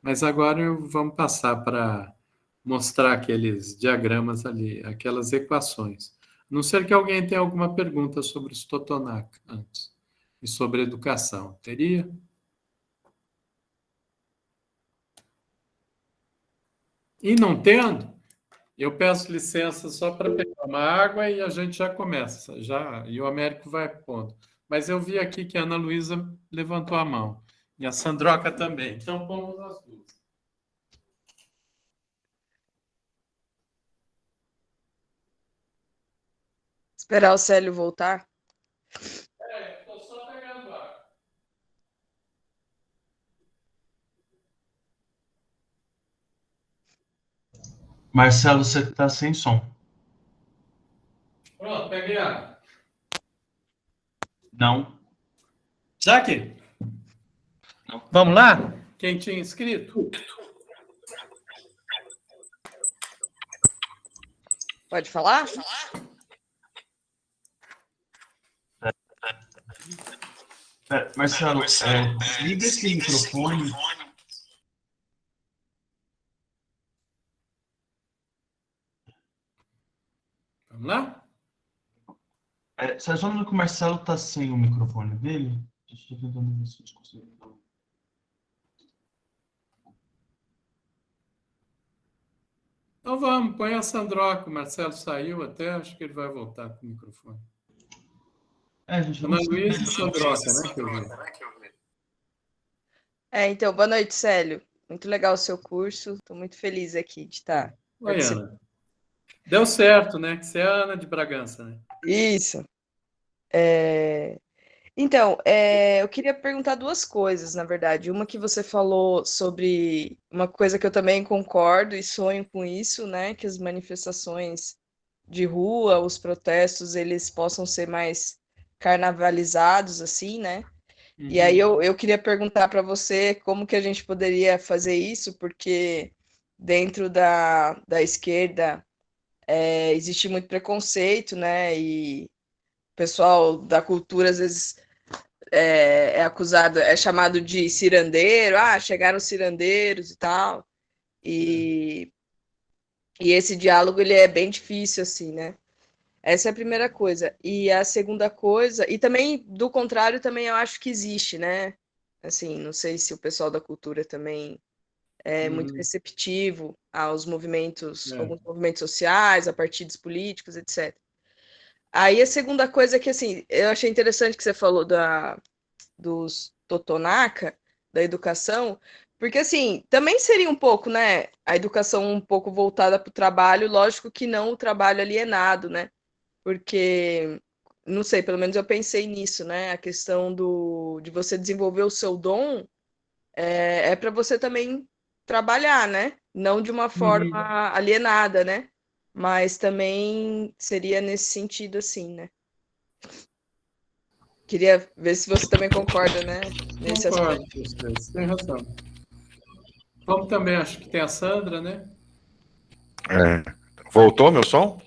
mas agora vamos passar para mostrar aqueles diagramas ali, aquelas equações. A não ser que alguém tenha alguma pergunta sobre os Totonaca antes, e sobre educação. Teria? E não tendo, eu peço licença só para pegar uma água e a gente já começa, e o Américo vai pondo. Mas eu vi aqui que a Ana Luísa levantou a mão, e a Sandroca também. Então, pomos as duas. Esperar o Célio voltar. Estou só pegando água. Marcelo, você está sem som. Pronto, peguei água. Não. Jaque? Não. Vamos lá? Quem tinha inscrito? Pode falar? Marcelo, desliga esse microfone. Vamos lá? Você está falando que o Marcelo está sem o microfone dele? Estou tentando ver se eu consigo. Então vamos, põe a Sandroca. O Marcelo saiu até, acho que ele vai voltar com o microfone. Gente, Ana Luísa e Sandroca, né? Que eu vi. Então, boa noite, Célio. Muito legal o seu curso. Estou muito feliz aqui de estar Oi, participando. Ana. Deu certo, né? Que você é a Ana de Bragança, né? Isso. Então, eu queria perguntar duas coisas, na verdade. Uma que você falou sobre uma coisa que eu também concordo e sonho com isso, né? Que as manifestações de rua, os protestos, eles possam ser mais carnavalizados, assim, né? E aí eu queria perguntar para você como que a gente poderia fazer isso, porque dentro da esquerda existe muito preconceito, né? E o pessoal da cultura às vezes é acusado, é chamado de cirandeiro, chegaram os cirandeiros e tal. E, e esse diálogo ele é bem difícil, assim, né? Essa é a primeira coisa. E a segunda coisa, e também, do contrário, também eu acho que existe, né? Assim, não sei se o pessoal da cultura também é muito receptivo aos movimentos, alguns movimentos sociais, a partidos políticos, etc. Aí a segunda coisa é que, assim, eu achei interessante que você falou dos Totonaca, da educação, porque, assim, também seria um pouco, né, a educação um pouco voltada para o trabalho, lógico que não o trabalho alienado, né? Porque, não sei, pelo menos eu pensei nisso, né? A questão de você desenvolver o seu dom é para você também trabalhar, né? Não de uma forma alienada, né? Mas também seria nesse sentido, assim, né? Queria ver se você também concorda, né? Nesse Concordo aspecto. com vocês, tem razão. Como também acho que tem a Sandra, né? Voltou meu som?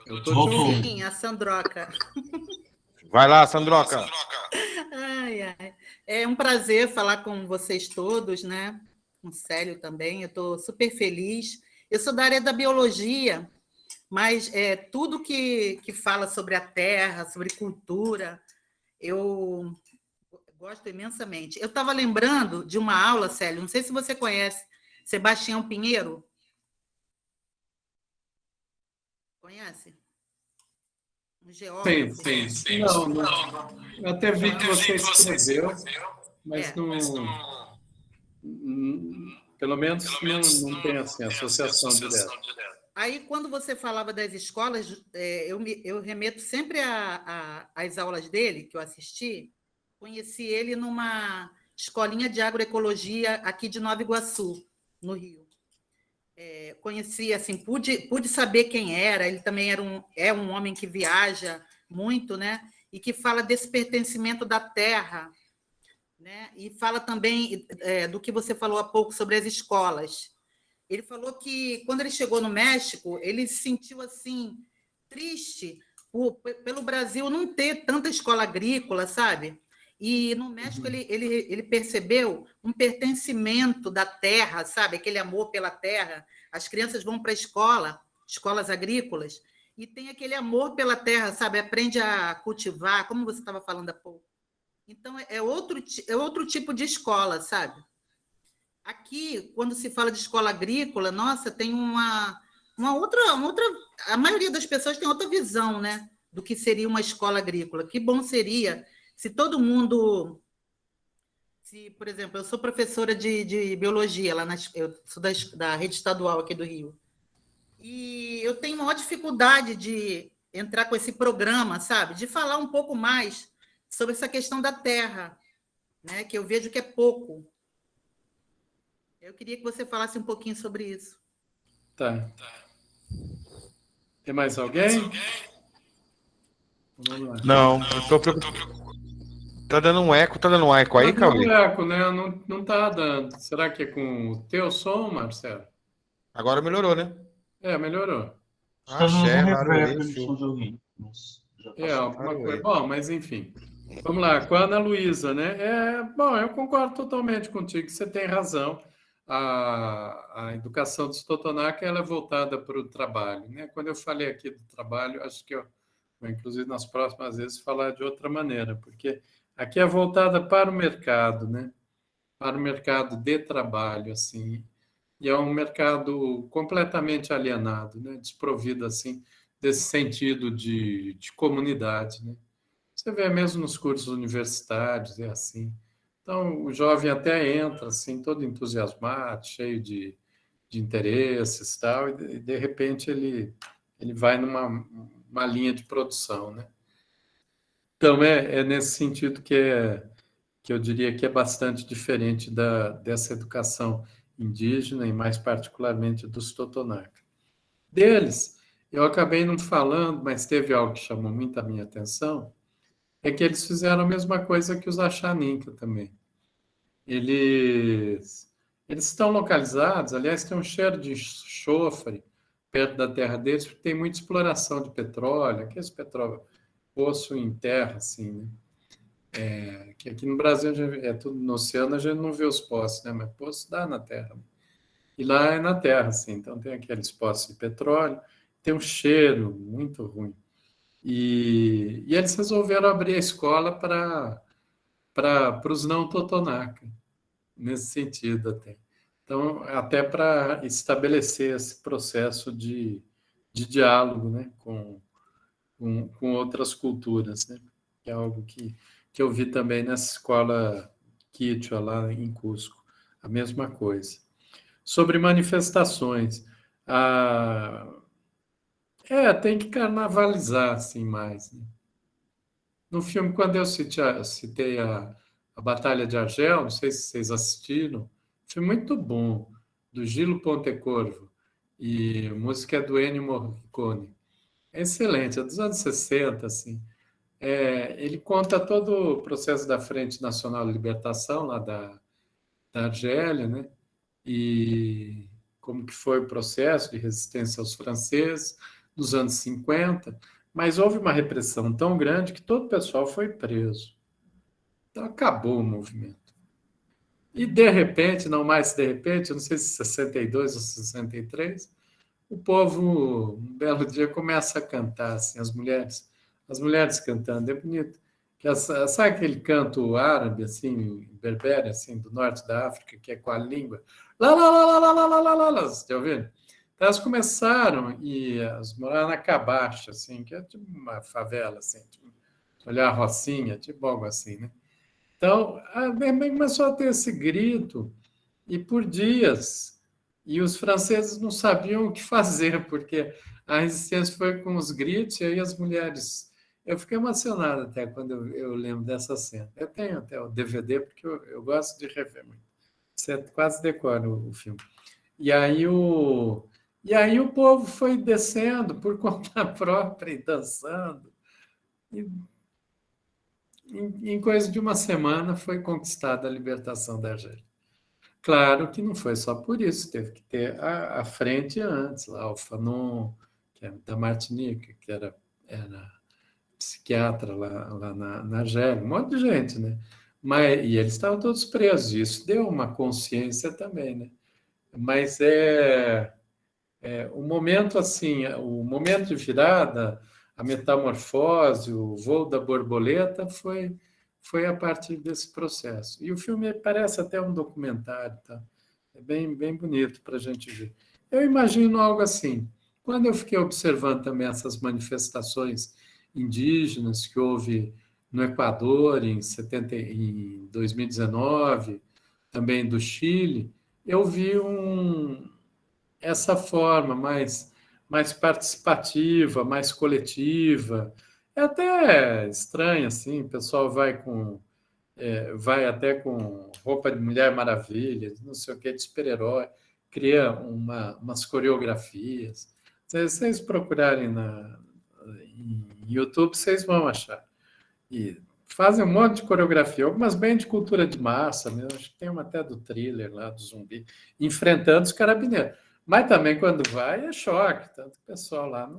Eu tô te Voltou. ouvindo. Sim, a Sandroca. Vai lá, Sandroca. Ai, ai. É um prazer falar com vocês todos, né? Com o Célio também. Eu estou super feliz. Eu sou da área da biologia, mas tudo que fala sobre a terra, sobre cultura, eu gosto imensamente. Eu estava lembrando de uma aula, Célio, não sei se você conhece, Sebastião Pinheiro. Conhece? Um geógrafo. Sim. Não. Eu até vi que você escreveu, mas não. Pelo menos não tem assim, associação direta. Aí, quando você falava das escolas, eu remeto sempre às aulas dele, que eu assisti. Conheci ele numa escolinha de agroecologia aqui de Nova Iguaçu, no Rio. Conheci, assim, pude saber quem era. Ele também é um homem que viaja muito, né? E que fala desse pertencimento da terra, né? E fala também do que você falou há pouco sobre as escolas. Ele falou que, quando ele chegou no México, ele se sentiu assim triste pelo Brasil não ter tanta escola agrícola, sabe? E no México ele percebeu um pertencimento da terra, sabe? Aquele amor pela terra. As crianças vão para a escola, escolas agrícolas, e tem aquele amor pela terra, sabe? Aprende a cultivar, como você estava falando há pouco. Então, é outro tipo de escola, sabe? Aqui, quando se fala de escola agrícola, nossa, tem uma outra. A maioria das pessoas tem outra visão, né? Do que seria uma escola agrícola. Que bom seria se todo mundo. Por exemplo, eu sou professora de biologia, eu sou da rede estadual aqui do Rio. E eu tenho maior dificuldade de entrar com esse programa, sabe? De falar um pouco mais sobre essa questão da terra, né? Que eu vejo que é pouco. Eu queria que você falasse um pouquinho sobre isso. Tá. Tem mais alguém? Vamos lá. Não, eu tô preocupado. Tá dando um eco aí, Tá dando Cauê? eco, né? Não tá dando. Será que é com o teu som, Marcelo? Agora melhorou, né? Melhorou. Está dando Axé, reverb Maruê, no som de alguém. Mas já passou. Alguma coisa. Bom, mas enfim. Vamos lá, com a Ana Luísa, né? Bom, eu concordo totalmente contigo, você tem razão. A educação dos Totonaca ela é voltada para o trabalho, né? Quando eu falei aqui do trabalho, acho que eu vou, inclusive, nas próximas vezes, falar de outra maneira, porque aqui é voltada para o mercado, né? Para o mercado de trabalho, assim. E é um mercado completamente alienado, né? Desprovido, assim, desse sentido de comunidade, né? Você vê mesmo nos cursos universitários, é assim. Então, o jovem até entra, assim, todo entusiasmado, cheio de interesses, tal, e de repente ele vai numa linha de produção, né? Então, é nesse sentido que eu diria que é bastante diferente dessa educação indígena e, mais particularmente, dos Totonaca. Deles, eu acabei não falando, mas teve algo que chamou muito a minha atenção, é que eles fizeram a mesma coisa que os Achaninca também. Eles estão localizados, aliás, tem um cheiro de enxofre perto da terra deles, porque tem muita exploração de petróleo, aquele petróleo, poço em terra, assim, né? Que aqui no Brasil é tudo no oceano, a gente não vê os poços, né? Mas poço dá na terra. E lá é na terra, assim, então tem aqueles poços de petróleo, tem um cheiro muito ruim. E eles resolveram abrir a escola para os não Totonaca, nesse sentido até. Então, até para estabelecer esse processo de diálogo, né, com outras culturas, né, que é algo que eu vi também nessa escola Quichua, lá em Cusco, a mesma coisa. Sobre manifestações, tem que carnavalizar assim mais, né? No filme, quando eu citei a Batalha de Argel, não sei se vocês assistiram, foi muito bom, do Gilo Pontecorvo, e a música é do Ennio Morricone. É excelente, é dos anos 60, assim. Ele conta todo o processo da Frente Nacional de Libertação, lá da Argélia, né? E como que foi o processo de resistência aos franceses nos anos 50, mas houve uma repressão tão grande que todo o pessoal foi preso. Então acabou o movimento. E de repente, não mais de repente, eu não sei se 62 ou 63, o povo, um belo dia, começa a cantar, assim, as mulheres cantando, é bonito. Sabe aquele canto árabe, assim, berbere, assim, do norte da África, que é com a língua? Lá, lá, lá, lá, lá, lá, lá, lá, lá, você está ouvindo? Então, elas começaram e elas moraram na Cabaxa, assim, que é tipo uma favela, assim, tipo, olhar a Rocinha, tipo algo assim, né? Então, começou a ter esse grito, e por dias, e os franceses não sabiam o que fazer, porque a resistência foi com os gritos, e aí as mulheres... Eu fiquei emocionado até quando eu lembro dessa cena. Eu tenho até o DVD, porque eu gosto de rever muito. Você quase decora o filme. E aí o povo foi descendo por conta própria e dançando. E, em coisa de uma semana foi conquistada a libertação da Argélia. Claro que não foi só por isso, teve que ter a frente antes, lá o Fanon, que é da Martinica, que era psiquiatra lá na Argélia, um monte de gente, né? E eles estavam todos presos, e isso deu uma consciência também, né? Mas o momento assim, o momento de virada, a metamorfose, o voo da borboleta foi a partir desse processo. E o filme parece até um documentário, tá? É bem, bem bonito para a gente ver. Eu imagino algo assim. Quando eu fiquei observando também essas manifestações indígenas que houve no Equador em 2019, também do Chile, eu vi essa forma mais participativa, mais coletiva. É até estranho, assim, o pessoal vai até com roupa de Mulher Maravilha, não sei o que, de super-herói, cria umas coreografias. Se vocês procurarem em YouTube, vocês vão achar. E fazem um monte de coreografia, algumas bem de cultura de massa mesmo, acho que tem uma até do Thriller lá, do zumbi, enfrentando os carabineiros. Mas também, quando vai, é choque, tanto que o pessoal lá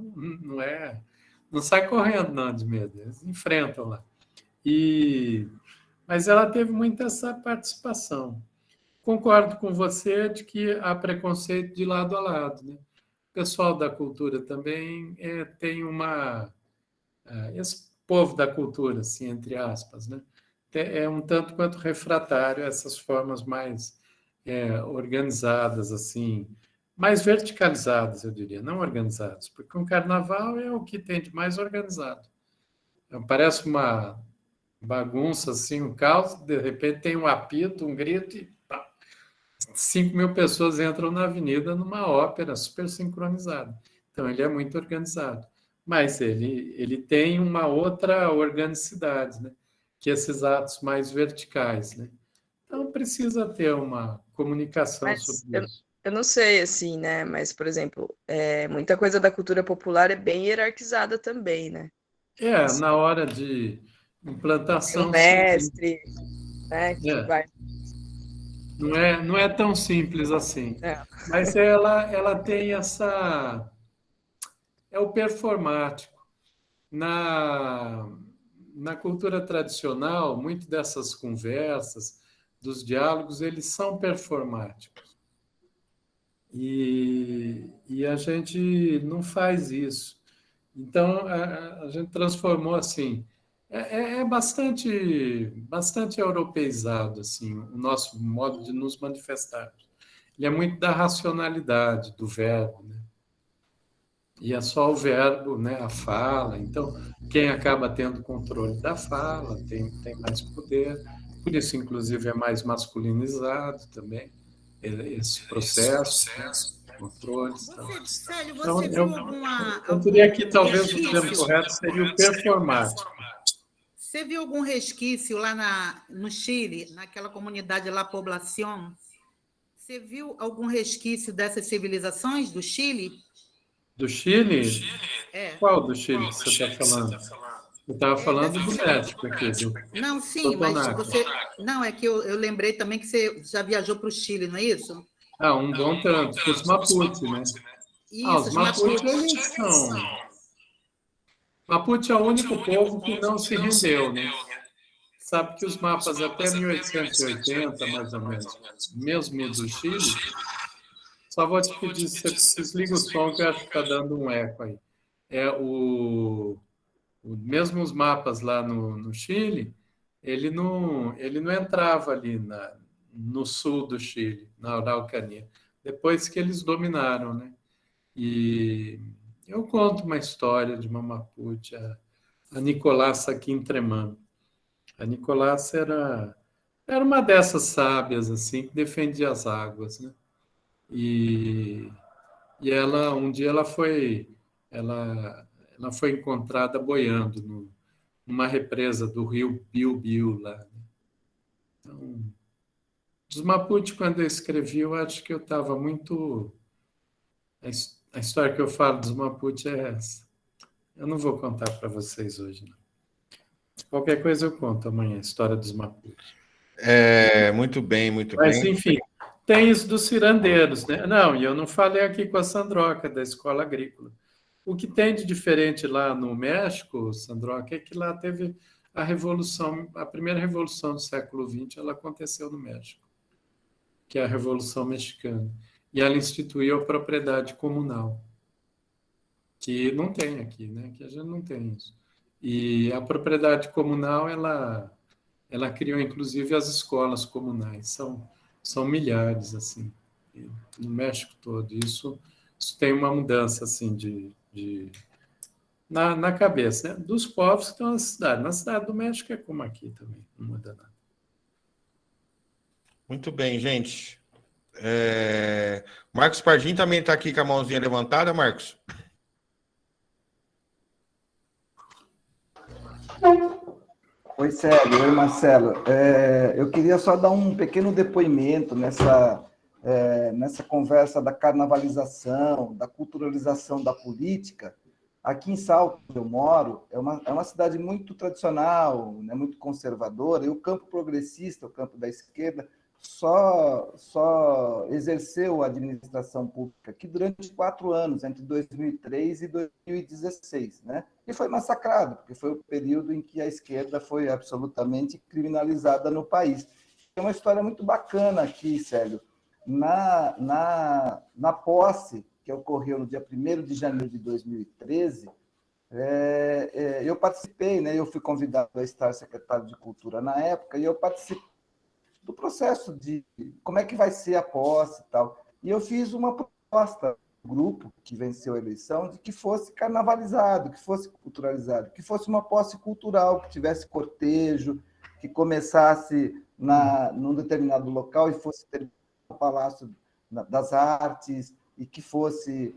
não sai correndo, não, de medo, eles enfrentam lá. Mas ela teve muita essa participação. Concordo com você de que há preconceito de lado a lado, né? O pessoal da cultura também tem esse povo da cultura, assim, entre aspas, né? É um tanto quanto refratário a essas formas mais organizadas, assim, mais verticalizadas, eu diria, não organizadas, porque um carnaval é o que tem de mais organizado. Parece bagunça, assim, um caos, de repente tem um apito, um grito e pá, 5.000 pessoas entram na avenida numa ópera super sincronizada. Então, ele é muito organizado. Mas ele tem uma outra organicidade, né? Que esses atos mais verticais, né? Então, precisa ter uma comunicação Mas sobre isso. eu não sei, assim, né? Mas, por exemplo, muita coisa da cultura popular é bem hierarquizada também, né? Na hora de Tem um implantação, sim. mestre, né? Que vai. Não é tão simples assim. É. Mas ela tem essa... É o performático. Na cultura tradicional, muito dessas conversas, dos diálogos, eles são performáticos. E a gente não faz isso. Então, a gente transformou assim. É bastante europeizado assim, o nosso modo de nos manifestar. Ele é muito da racionalidade, do verbo, né? E é só o verbo, né, a fala. Então, quem acaba tendo controle da fala tem mais poder. Por isso, inclusive, é mais masculinizado também, esse processo, né, controles. Célio, Então, você viu alguma... eu diria que talvez o termo resquício? correto seria o performático. Você viu algum resquício lá no Chile, naquela comunidade La Población? Você viu algum resquício dessas civilizações do Chile? Do Chile? Qual do Chile que você está falando? Eu estava falando do México aqui. Não, sim, mas você... Não, é que eu lembrei também que você já viajou para o Chile, não é isso? Um bom tanto. Os Mapuche, né? Isso, os Mapuche, eles são... Mapuche é o único povo que não se rendeu, né? Sabe que os mapas até 1880, mais ou menos, mesmo do Chile... Só vou te pedir, você desliga o som, que eu acho que está dando um eco aí. Mesmo os mapas lá no Chile, ele não entrava ali no sul do Chile, na Araucania, depois que eles dominaram, né? E eu conto uma história de uma Mapuche, a Nicolassa Quintreman. A Nicolassa era uma dessas sábias, assim, que defendia as águas, né? E um dia ela foi encontrada boiando numa represa do rio Biu-Biu lá, né? Então, dos Mapuche, quando eu escrevi, eu acho que eu estava muito... A história que eu falo dos Mapuche é essa. Eu não vou contar para vocês hoje, não. Qualquer coisa eu conto amanhã, a história dos Mapuche. Muito bem, muito Mas, bem. enfim, tem isso dos cirandeiros, né? Não, e eu não falei aqui com a Sandroca, da Escola Agrícola. O que tem de diferente lá no México, Sandroca, é que lá teve a primeira revolução do século XX, ela aconteceu no México, que é a Revolução Mexicana. E ela instituiu a propriedade comunal, que não tem aqui, né? Que a gente não tem isso. E a propriedade comunal, ela criou, inclusive, as escolas comunais. São milhares, assim, no México todo. Isso tem uma mudança, assim, na cabeça, né? Dos povos que estão na cidade. Na cidade do México é como aqui também, não muda nada. Muito bem, gente. Marcos Pardin também está aqui com a mãozinha levantada, Marcos? Oi, Célio. Oi, Marcelo. Eu queria só dar um pequeno depoimento nessa conversa da carnavalização, da culturalização da política. Aqui em Salto, onde eu moro, é uma cidade muito tradicional, né, muito conservadora, e o campo progressista, o campo da esquerda, só exerceu a administração pública aqui durante 4 anos, entre 2003 e 2016, né? E foi massacrado, porque foi o período em que a esquerda foi absolutamente criminalizada no país. Tem uma história muito bacana aqui, Célio. Na posse que ocorreu no dia 1º de janeiro de 2013, eu participei, né? Eu fui convidado a estar secretário de Cultura na época, e eu participei do processo de como é que vai ser a posse e tal. E eu fiz uma proposta grupo que venceu a eleição, de que fosse carnavalizado, que fosse culturalizado, que fosse uma posse cultural, que tivesse cortejo, que começasse num determinado local e fosse terminar no Palácio das Artes, e que fosse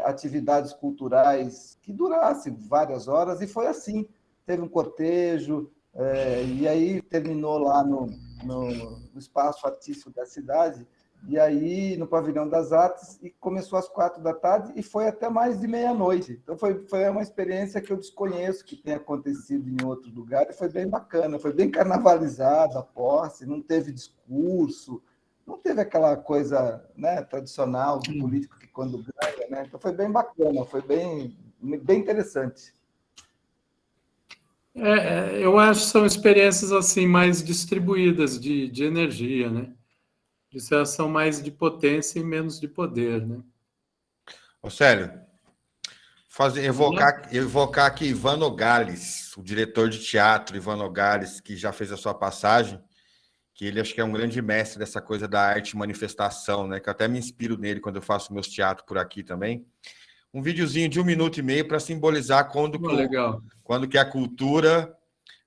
atividades culturais que durassem várias horas, e foi assim. Teve um cortejo, e aí terminou lá no espaço artístico da cidade, e aí no Pavilhão das Artes, e começou às 16h e foi até mais de meia-noite. Então foi uma experiência que eu desconheço que tenha acontecido em outro lugar, e foi bem bacana, foi bem carnavalizada a posse, não teve discurso, não teve aquela coisa, né, tradicional do político que quando ganha, né? Então foi bem bacana, foi bem interessante. Eu acho que são experiências assim mais distribuídas de energia, né? São mais de potência e menos de poder, né? Ô, Célio, evocar aqui Ivan Nogales, o diretor de teatro Ivan Nogales, que já fez a sua passagem, que ele acho que é um grande mestre dessa coisa da arte e manifestação, né? Que eu até me inspiro nele quando eu faço meus teatros por aqui também. Um videozinho de 1 minuto e meio para simbolizar quando que a cultura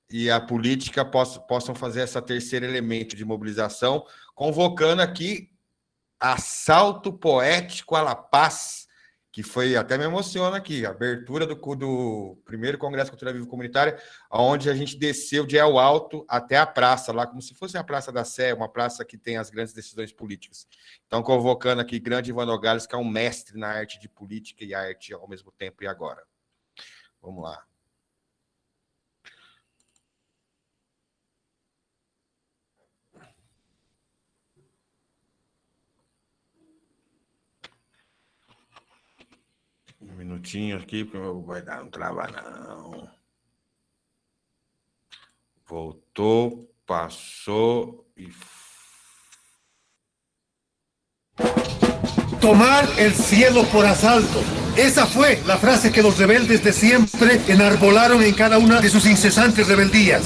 e a política possam fazer essa terceiro elemento de mobilização, convocando aqui Assalto Poético à La Paz, que foi, até me emociona aqui, a abertura do primeiro Congresso Cultura Viva Comunitária, onde a gente desceu de El Alto até a praça, lá como se fosse a Praça da Sé, uma praça que tem as grandes decisões políticas. Então, convocando aqui grande Ivan Nogales, que é um mestre na arte de política e arte ao mesmo tempo e agora. Vamos lá. Um minutinho aqui, porque o meu vai dar, não trava, não. Voltou, passou y... Tomar el cielo por asalto. Esa fue la frase que los rebeldes de siempre enarbolaron en cada una de sus incesantes rebeldías.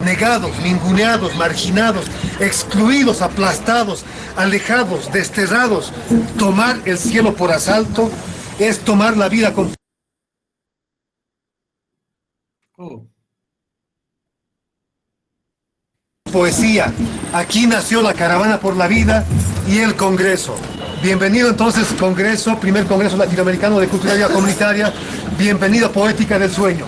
Negados, ninguneados, marginados, excluidos, aplastados, alejados, desterrados. Tomar el cielo por asalto es tomar la vida con... Poesía. Aquí nació la Caravana por la Vida y el Congreso. Bienvenido entonces Congreso, primer Congreso Latinoamericano de Cultura Viva Comunitaria. Bienvenido Poética del Sueño.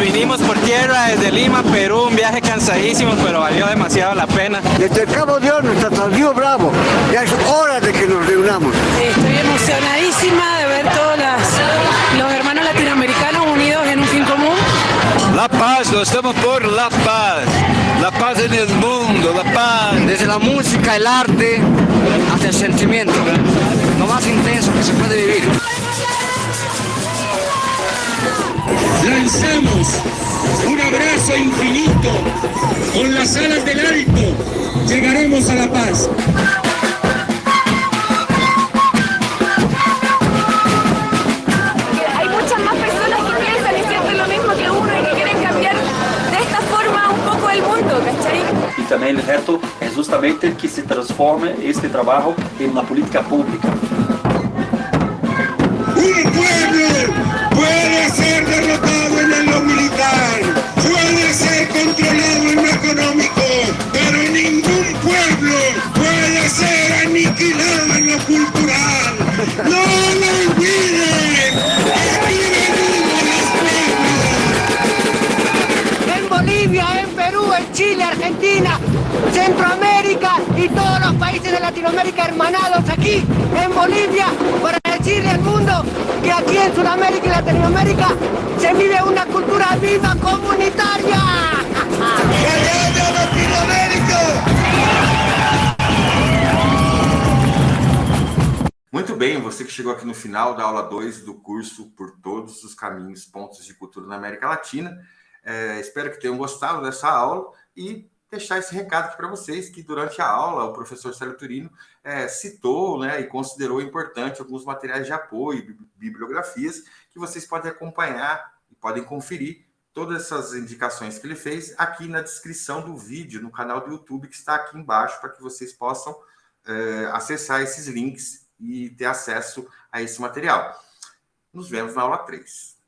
Vinimos por tierra desde Lima, Perú, un viaje cansadísimo, pero valió demasiado la pena. Desde el Cabo de Hornos hasta el Río Bravo, ya es hora de que nos reunamos. Estoy emocionadísima de ver todos los hermanos latinoamericanos unidos en un fin común. La paz, lo estamos por la paz en el mundo, la paz. Desde la música, el arte, hasta el sentimiento, lo más intenso que se puede vivir. Lanzamos un abrazo infinito, con las alas del alto llegaremos a la paz. Hay muchas más personas que piensan y sienten lo mismo que uno y que quieren cambiar de esta forma un poco el mundo, ¿cachai? Y también el reto es justamente que se transforme este trabajo en una política pública. Un pueblo puede ser derrotado en lo militar, puede ser controlado en lo económico, pero ningún pueblo puede ser aniquilado en lo cultural. ¡No lo olviden! ¡Aquí venimos los pueblos! En Bolivia, en Perú, en Chile, Argentina, Centroamérica y todos los países de Latinoamérica hermanados aquí en Bolivia para decirle al mundo que aquí en Sudamérica y Latinoamérica se vive una cultura viva comunitaria. Muito bem, você que chegou aqui no final da aula 2 do curso Por Todos os Caminhos, Pontos de Cultura na América Latina. Espero que tenham gostado dessa aula e deixar esse recado aqui para vocês, que durante a aula o professor Célio Turino citou, né, e considerou importante alguns materiais de apoio, bibliografias, que vocês podem acompanhar e podem conferir todas essas indicações que ele fez aqui na descrição do vídeo, no canal do YouTube, que está aqui embaixo, para que vocês possam acessar esses links e ter acesso a esse material. Nos vemos na aula 3.